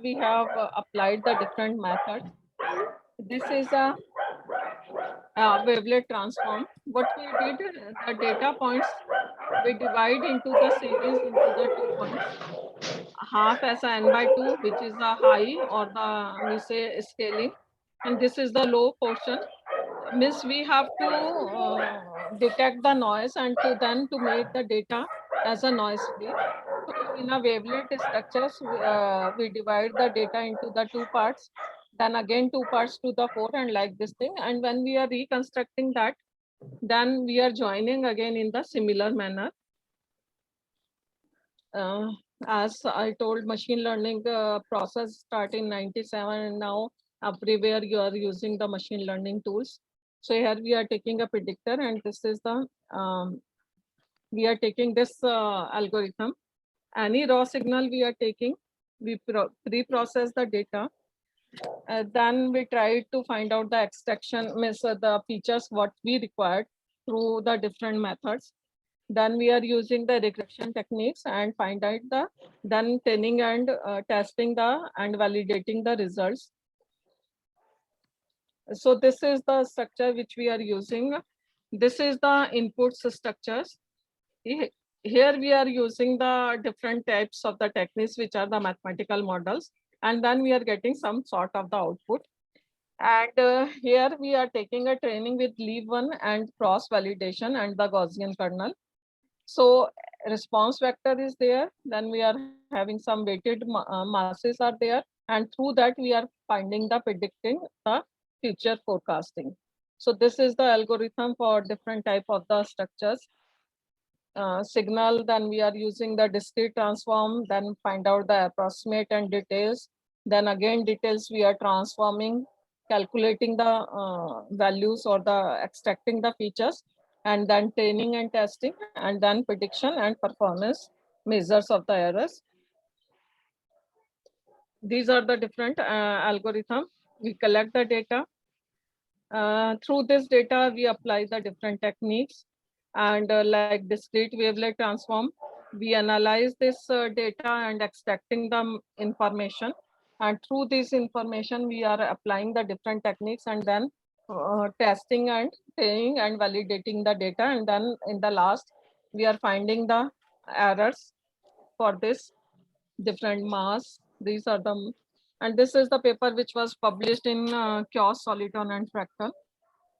we have applied the different methods. This is a wavelet transform. What we did, the data points, we divide into the series into the 2 points. Half as a n/2, which is the high, or the we say scaling, and this is the low portion. Means we have to detect the noise, and then to make the data as a noise free. So in a wavelet structures, we divide the data into the 2 parts, then again 2 parts to the 4, and like this thing. And when we are reconstructing that, then we are joining again in the similar manner. As I told, machine learning process start in 97, and now everywhere you are using the machine learning tools. So here we are taking a predictor, and this is the we are taking this algorithm. Any raw signal we are taking, we pre-process the data. Then we try to find out the extraction, means the features what we required through the different methods. Then we are using the regression techniques and find out the, then training and testing the and validating the results. So this is the structure which we are using. This is the inputs structures. Here we are using the different types of the techniques, which are the mathematical models, and then we are getting some sort of the output. And here we are taking a training with leave-one and cross validation and the Gaussian kernel. So response vector is there, then we are having some weighted masses are there, and through that we are finding the predicting the future forecasting. So this is the algorithm for different type of the structures. signal, then we are using the discrete transform, then find out the approximate and details. Then again details we are transforming, calculating the values or the extracting the features, and then training and testing, and then prediction and performance measures of the errors. These are the different algorithm. We collect the data. Through this data, we apply the different techniques, and like discrete wavelet transform, we analyze this data and extracting the information. And through this information, we are applying the different techniques, and then testing and training and validating the data. And then in the last, we are finding the errors for this different mass. These are the, and this is the paper which was published in Chaos, Soliton and Fractal,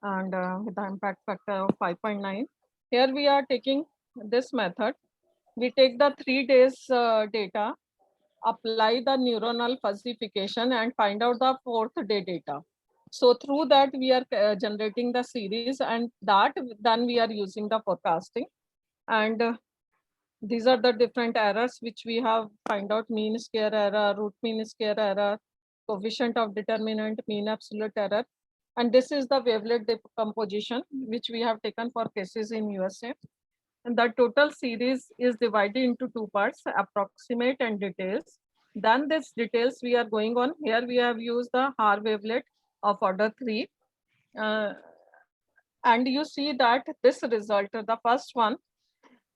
and with the impact factor of 5.9. Here we are taking this method. We take the 3 days data, apply the neuronal falsification, and find out the 4th day data. So through that we are generating the series, and that then we are using the forecasting. And these are the different errors which we have find out: mean square error, root mean square error, coefficient of determinant, mean absolute error. And this is the wavelet decomposition which we have taken for cases in USA. And the total series is divided into 2 parts, approximate and details. Then this details we are going on. Here we have used the Haar wavelet of order 3. And you see that this result, the first one,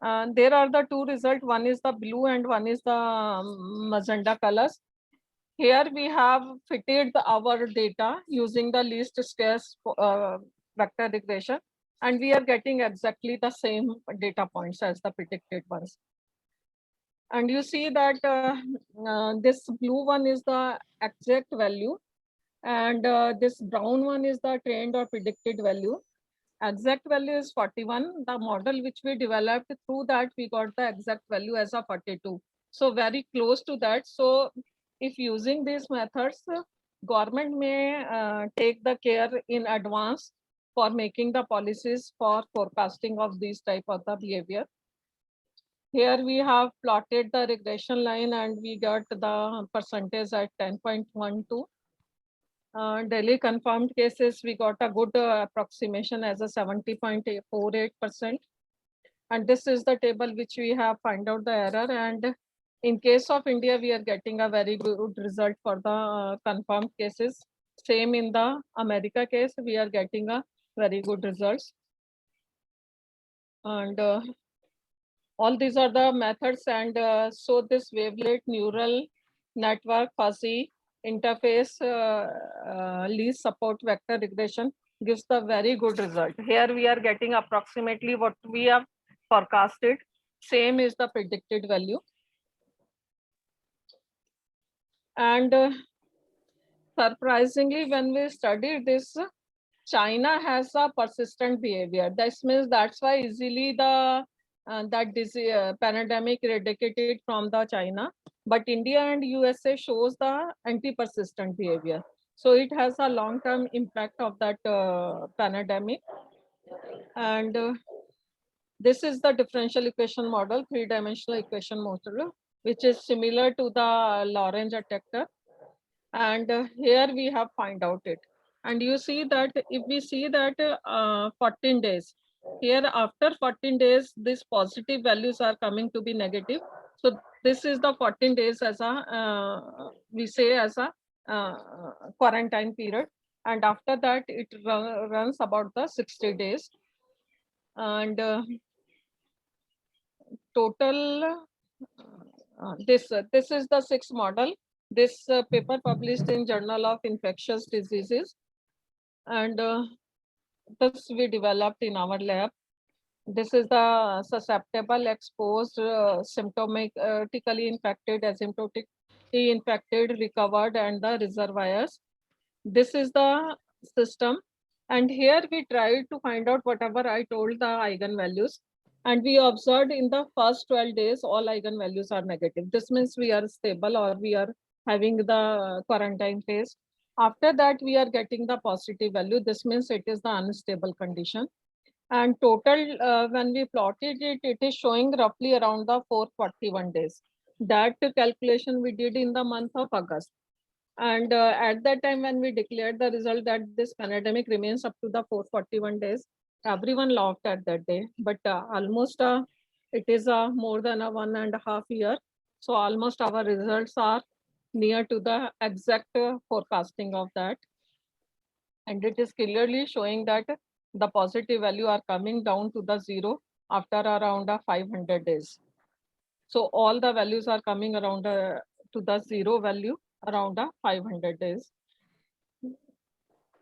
there are the 2 results. One is the blue and one is the magenta colors. Here we have fitted our data using the least scarce vector regression, and we are getting exactly the same data points as the predicted ones. And you see that this blue one is the exact value, and this brown one is the trained or predicted value. Exact value is 41. The model which we developed, through that we got the exact value as a 42. So very close to that. So if using these methods, government may take the care in advance for making the policies for forecasting of these type of the behavior. Here we have plotted the regression line, and we got the percentage at 10.12. Delhi confirmed cases, we got a good approximation as a 70.48%. And this is the table which we have find out the error. And in case of India, we are getting a very good result for the confirmed cases. Same in the America case, we are getting a very good results. And all these are the methods. And so this wavelet neural network fuzzy interface least support vector regression gives the very good result. Here we are getting approximately what we have forecasted. Same is the predicted value. And surprisingly, when we studied this, China has a persistent behavior. This means that's why easily the that disease pandemic eradicated from the China, but India and USA shows the anti-persistent behavior. So it has a long-term impact of that pandemic. And this is the differential equation model, 3-dimensional equation model, which is similar to the Lorentz detector. And here we have find out it. And you see that if we see that 14 days, here after 14 days, these positive values are coming to be negative. So this is the 14 days as a, we say as a quarantine period. And after that, it runs about the 60 days. And total, this is the 6th model. This paper published in Journal of Infectious Diseases. And this we developed in our lab. This is the susceptible, exposed, symptomatically infected, asymptomatically infected, recovered, and the reservoirs. This is the system. And here we tried to find out whatever I told the eigenvalues. And we observed in the first 12 days, all eigenvalues are negative. This means we are stable or we are having the quarantine phase. After that, we are getting the positive value. This means it is the unstable condition. And total, when we plotted it, it is showing roughly around the 441 days. That calculation we did in the month of August. And at that time, when we declared the result that this pandemic remains up to the 441 days, everyone laughed at that day. But almost it is more than a 1.5 year. So almost our results are near to the exact forecasting of that. And it is clearly showing that the positive value are coming down to the zero after around 500 days. So all the values are coming around to the zero value around 500 days.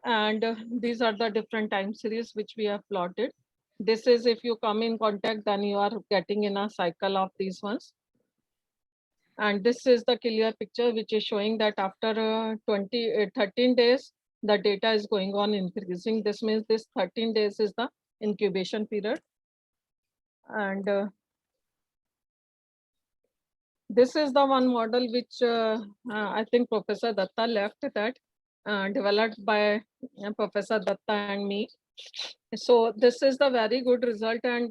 And these are the different time series which we have plotted. This is if you come in contact, then you are getting in a cycle of these ones. And this is the clear picture which is showing that after 13 days, the data is going on increasing. This means this 13 days is the incubation period. And this is the one model which I think Professor Datta left that developed by Professor Datta and me. So this is the very good result, and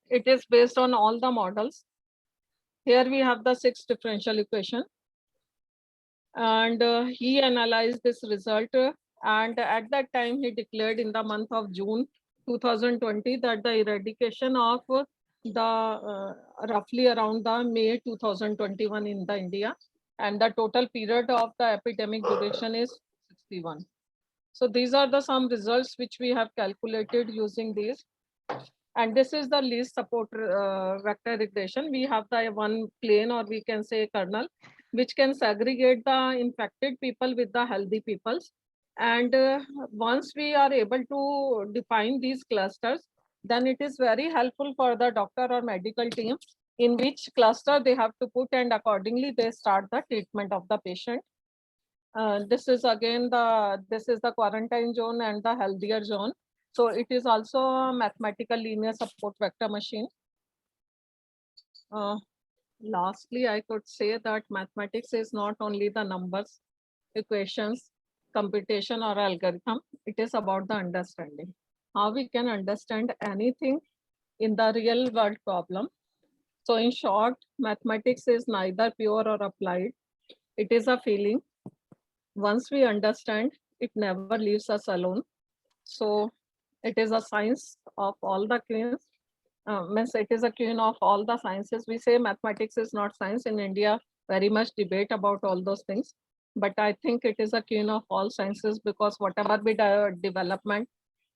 it is based on all the models. Here we have the 6 differential equation, and he analyzed this result, and at that time he declared in the month of June 2020 that the eradication of the roughly around the May 2021 in the India, and the total period of the epidemic duration is 61. So these are the some results which we have calculated using these. And this is the least support vector regression. We have the one plane, or we can say kernel, which can segregate the infected people with the healthy peoples. And once we are able to define these clusters, then it is very helpful for the doctor or medical team in which cluster they have to put, and accordingly they start the treatment of the patient. This is again this is the quarantine zone and the healthier zone. So it is also a mathematical linear support vector machine. Lastly, I could say that mathematics is not only the numbers, equations, computation or algorithm. It is about the understanding. How we can understand anything in the real world problem. So in short, mathematics is neither pure or applied. It is a feeling. Once we understand, it never leaves us alone. So it is a science of all the queens. Means it is a queen of all the sciences. We say mathematics is not science in India. Very much debate about all those things. But I think it is a queen of all sciences, because whatever we development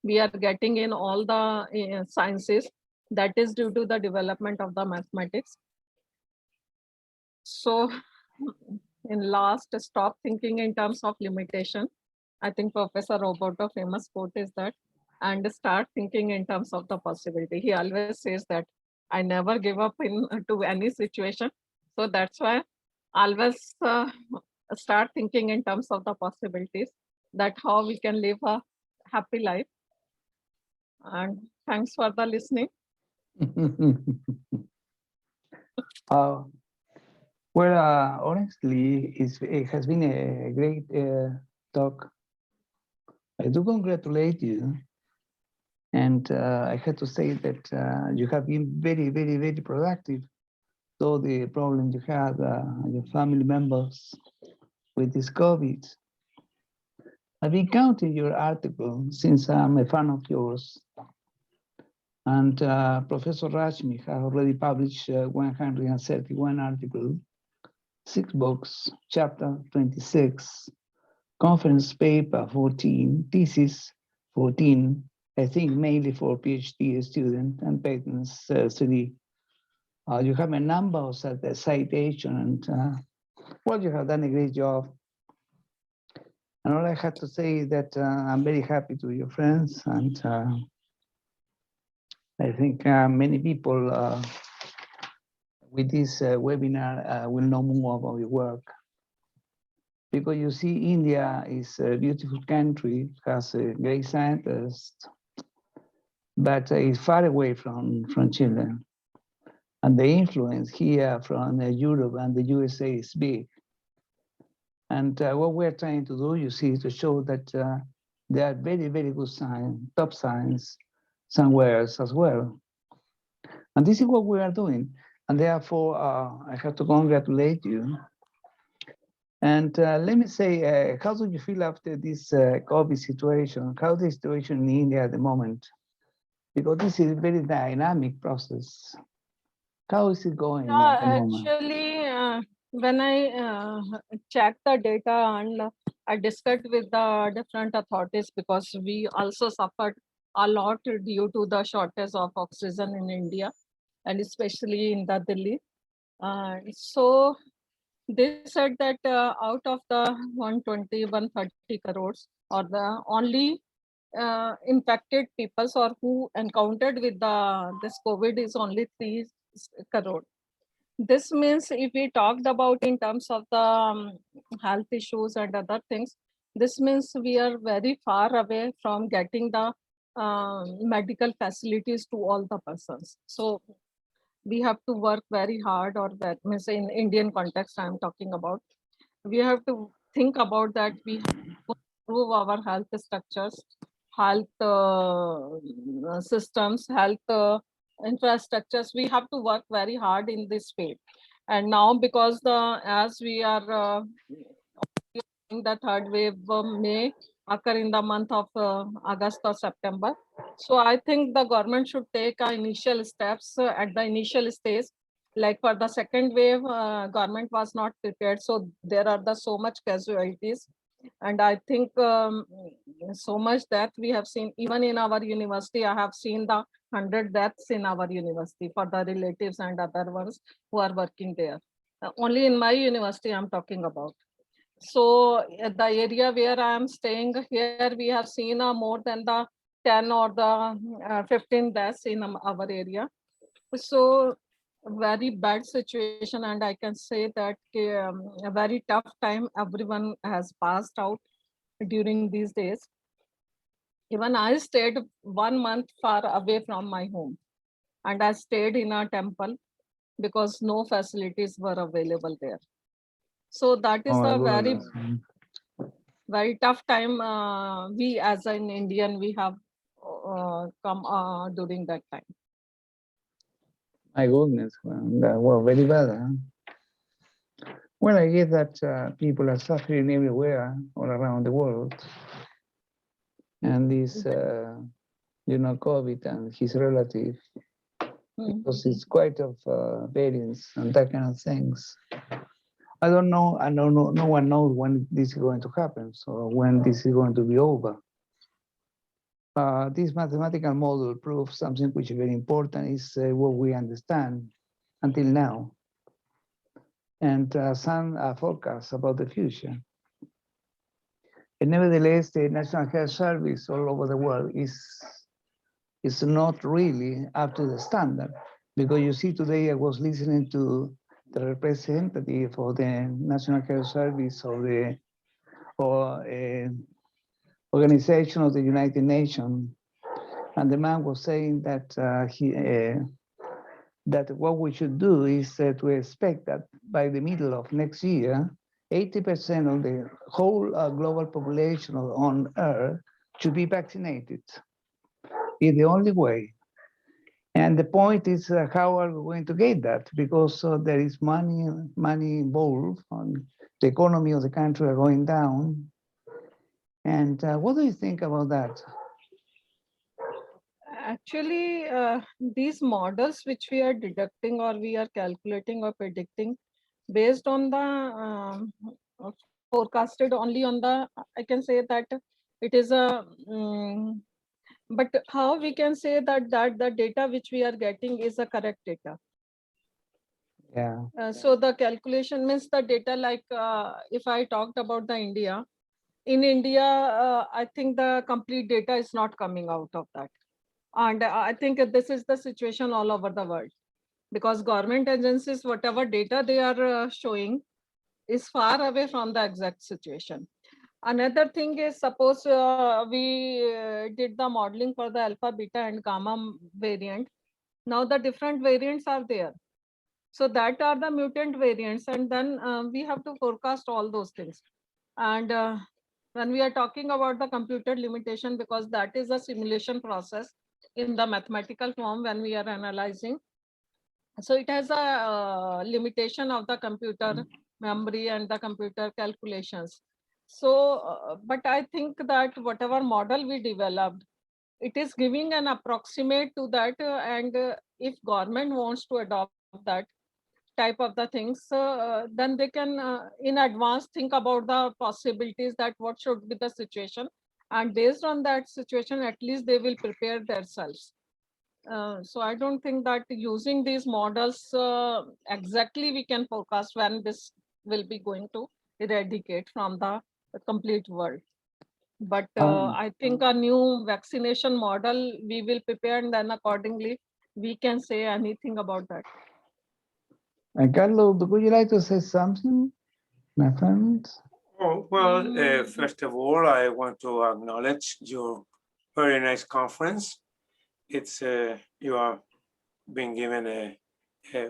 we are getting in all the sciences, that is due to the development of the mathematics. So in last, stop thinking in terms of limitation. I think Professor Roboto famous quote is that, and start thinking in terms of the possibility. He always says that I never give up in to any situation. So that's why always start thinking in terms of the possibilities, that how we can live a happy life. And thanks for the listening. Well, honestly, it has been a great talk. I do congratulate you. And I had to say that you have been very, very, very productive. So the problem you had, your family members with this COVID. I've been counting your article since I'm a fan of yours. And Professor Rashmi has already published 131 articles, 6 books, chapter 26, conference paper 14, thesis 14, I think mainly for PhD students, and patents 3. You have a number of citations, and well, you have done a great job. And all I have to say is that I'm very happy to your friends, and I think many people with this webinar will know more about your work. Because you see, India is a beautiful country, has a great scientists, but is far away from Chile. And the influence here from Europe and the USA is big. And what we're trying to do, you see, to show that there are very, very good science, top science, somewhere else as well. And this is what we are doing. And therefore, I have to congratulate you. And let me say, how do you feel after this COVID situation? How the situation in India at the moment? Because this is a very dynamic process. How is it going at the moment? Actually, when I checked the data and I discussed with the different authorities, because we also suffered a lot due to the shortage of oxygen in India, and especially in the Delhi. So they said that out of the 120, 130 crores, or the only infected people or who encountered with this COVID is only 3 crore. This means if we talked about in terms of the health issues and other things, this means we are very far away from getting the medical facilities to all the persons. So we have to work very hard, or that means in Indian context I'm talking about. We have to think about that. We have to improve our health structures, health systems, health infrastructures. We have to work very hard in this field. And now, because as we are in the third wave may occur in the month of August or September. So I think the government should take initial steps at the initial stage. Like for the second wave, government was not prepared. So there are so much casualties. And I think so much that we have seen, even in our university, I have seen the 100 deaths in our university for the relatives and other ones who are working there. Only in my university I'm talking about. So at the area where I am staying here, we have seen more than the 10 or the 15 deaths in our area. So very bad situation, and I can say that a very tough time everyone has passed out during these days. Even I stayed 1 month far away from my home, and I stayed in a temple because no facilities were available there. So that is Oh my a very goodness. very tough time we as an Indian we have come during that time. My goodness. Well, very bad. Huh? Well, I guess that people are suffering everywhere, all around the world. And this, COVID and his relative, because it's quite of variants and that kind of things. I don't know. I don't know. No one knows when this is going to happen. So when this is going to be over. This mathematical model proves something which is very important, is what we understand until now, and some forecasts about the future. And nevertheless, the National Health Service all over the world is not really up to the standard, because you see today I was listening to the representative of the National Health Service or Organization of the United Nations, and the man was saying that that what we should do is to expect that by the middle of next year, 80% of the whole global population on Earth should be vaccinated. It's the only way. And the point is, how are we going to get that? Because there is money involved, on the economy of the country are going down. And what do you think about that? Actually, these models which we are deducting or we are calculating or predicting based on the forecasted only on the, I can say that it is a but how we can say that the data which we are getting is a correct data? Yeah. So the calculation means the data, like if I talked about the India, in India, I think the complete data is not coming out of that. And I think this is the situation all over the world, because government agencies, whatever data they are showing is far away from the exact situation. Another thing is, suppose we did the modeling for the alpha, beta and gamma variant. Now the different variants are there. So that are the mutant variants, and then we have to forecast all those things. And when we are talking about the computer limitation, because that is a simulation process, in the mathematical form when we are analyzing. So it has a limitation of the computer memory and the computer calculations. So, but I think that whatever model we developed, it is giving an approximate to that, and if government wants to adopt that type of the things, then they can in advance think about the possibilities that what should be the situation, and based on that situation, at least they will prepare themselves. So I don't think that using these models exactly we can forecast when this will be going to eradicate from the complete world. But I think a new vaccination model we will prepare, and then accordingly we can say anything about that. Carlos, would you like to say something, my friends? Oh, well, first of all, I want to acknowledge your very nice conference. It's you are being given a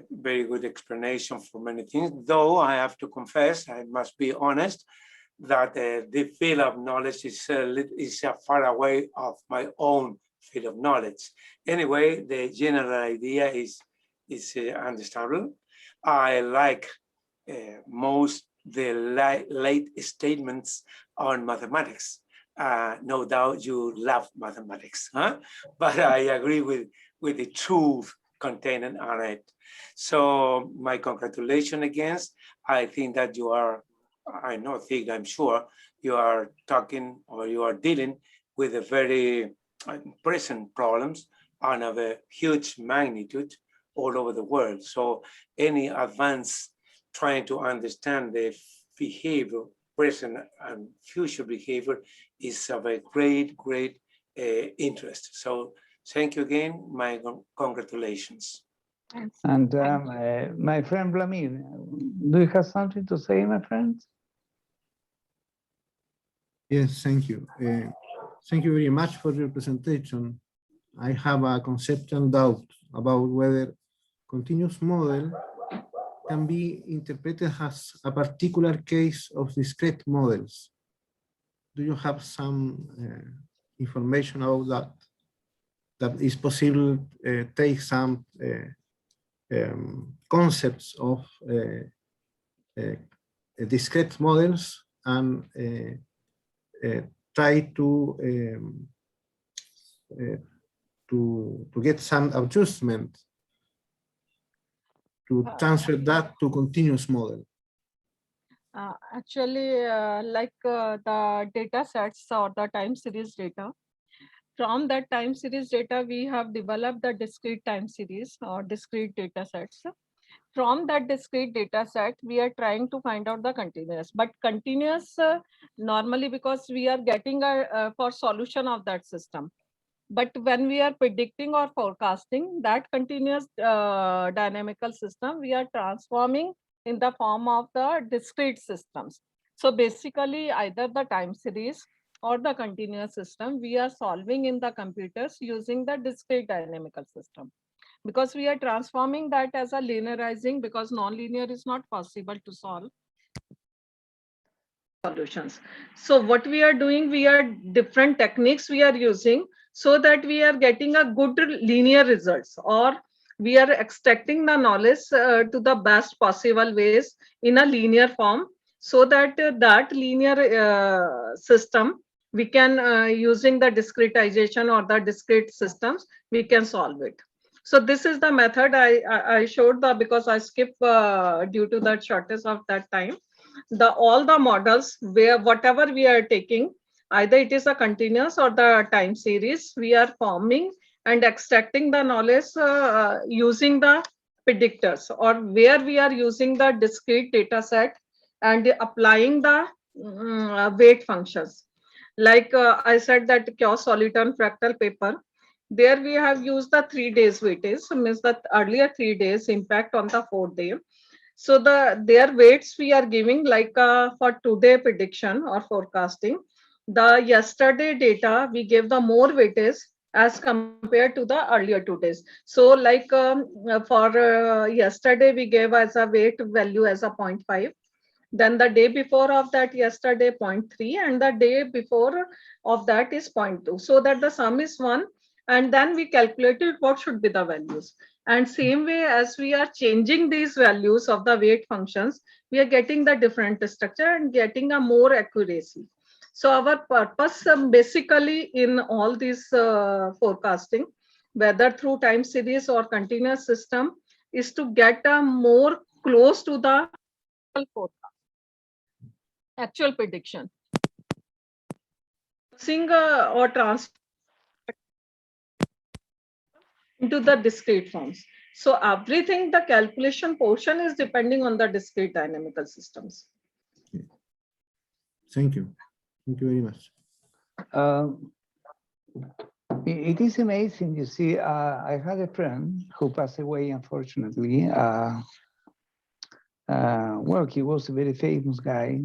very good explanation for many things, though I have to confess, I must be honest, that the field of knowledge is far away of my own field of knowledge. Anyway, the general idea is understandable. I like most the late statements on mathematics. No doubt you love mathematics, huh? But I agree with the truth contained on it. So my congratulations again. I think that you are, I'm sure you are talking or you are dealing with a very present problems and of a huge magnitude all over the world. So any advance trying to understand the behavior, present and future behavior is of a great, great interest. So thank you again, my congratulations. And my friend Vladimir, do you have something to say, my friend? Yes, thank you. Thank you very much for your presentation. I have a conceptual doubt about whether continuous model can be interpreted as a particular case of discrete models. Do you have some information about that? That is possible take some concepts of discrete models and try to get some adjustment to transfer that to continuous model. Actually, like the data sets or the time series data, from that time series data, we have developed the discrete time series or discrete data sets. From that discrete data set, we are trying to find out the continuous, but continuous normally because we are getting a for solution of that system. But when we are predicting or forecasting that continuous dynamical system, we are transforming in the form of the discrete systems. So basically either the time series or the continuous system, we are solving in the computers using the discrete dynamical system. Because we are transforming that as a linearizing, because non-linear is not possible to solve solutions. So what we are doing, we are different techniques we are using so that we are getting a good linear results, or we are extracting the knowledge to the best possible ways in a linear form, so that that linear system we can using the discretization or the discrete systems, we can solve it. So this is the method I showed the, because I skipped due to that shortage of that time. All the models where whatever we are taking, either it is a continuous or the time series, we are forming and extracting the knowledge using the predictors, or where we are using the discrete data set and applying the weight functions. Like I said that Kiosk-Soliton fractal paper, there we have used the 3 days weightage, so means that earlier 3 days impact on the 4th day. So their weights we are giving, like for today prediction or forecasting, the yesterday data we gave the more weightage as compared to the earlier 2 days. So like for yesterday we gave as a weight value as a 0.5. Then the day before of that yesterday 0.3, and the day before of that is 0.2. So that the sum is 1, And then we calculated what should be the values. And same way as we are changing these values of the weight functions, we are getting the different structure and getting a more accuracy. So our purpose basically in all these forecasting, whether through time series or continuous system, is to get a more close to the forecast, actual prediction. Using or trans into the discrete forms. So everything, the calculation portion is depending on the discrete dynamical systems. Thank you. Thank you very much. It is amazing. You see, I had a friend who passed away, unfortunately. Well, he was a very famous guy.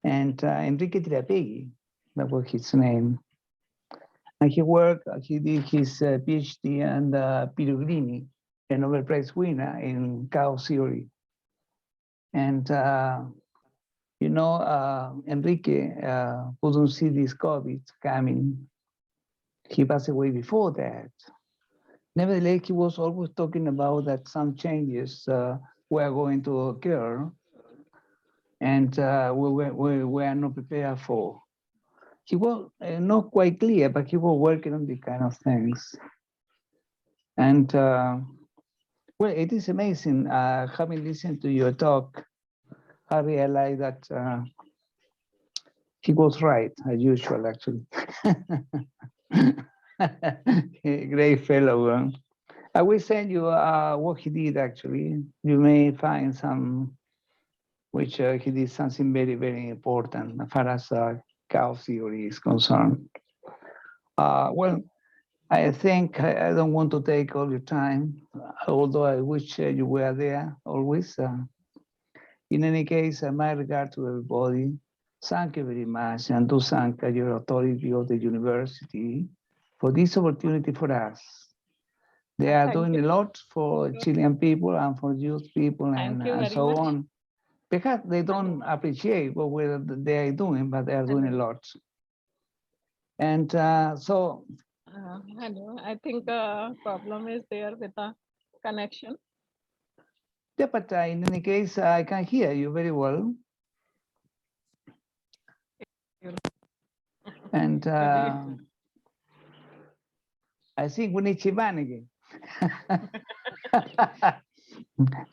And Enrique Tirapegui, that was his name. And he did his PhD under Pirugrini, a Nobel Prize winner in chaos theory. And, you know, Enrique couldn't see this COVID coming. He passed away before that. Nevertheless, he was always talking about that some changes were going to occur and we were not prepared for. He was not quite clear, but he was working on these kind of things. And well, it is amazing. Having listened to your talk, I realized that he was right, as usual, actually. A great fellow. I will send you what he did, actually. You may find some, which he did something very, very important as far as chaos theory is concerned. Well, I think I don't want to take all your time, although I wish you were there always. In any case, my regard to everybody. Thank you very much, and to thank your authority of the university for this opportunity for us. They are Thank doing you. a lot for Chilean people and for youth people Thank you and very so much. on. Because they don't appreciate what they are doing, but they are doing a lot. And so, I think problem is there with the connection. yeah, but in any case, I can hear you very well. And I think we need Chivan again.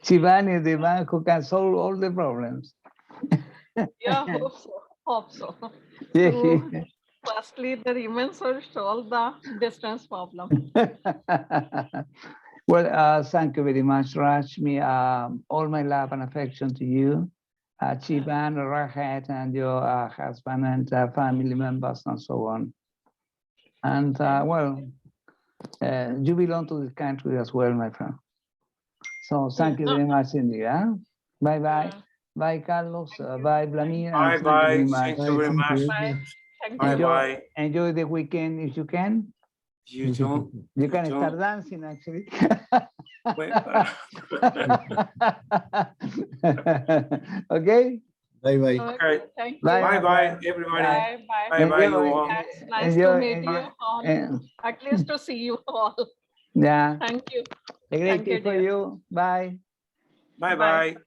Chivan is the one who can solve all the problems. Yeah, hope so. Hope so. Yeah. So, firstly, the Riemann will solve the distance problem. Well, thank you very much, Rashmi. All my love and affection to you, Chivan, Rahat, and your husband and family members and so on. And well, you belong to this country as well, my friend. So thank you very much indeed. Bye bye. Bye, Carlos. Bye, Vladimir. Bye and thank you very bye. much. Thank you very Thank you much. very Bye. much. Thank Bye you. bye. Enjoy the weekend if you can. You too. You You can too. start dancing actually. Wait, Okay. Bye bye. Okay. Thank you. Bye. Bye bye, everybody. Bye. Bye. Bye bye, you Enjoy, all. Nice, nice enjoy, to meet enjoy. you all. And- At least to see you all. yeah. Thank you. A great Thank you, day for dear. you. Bye. Bye Bye. bye.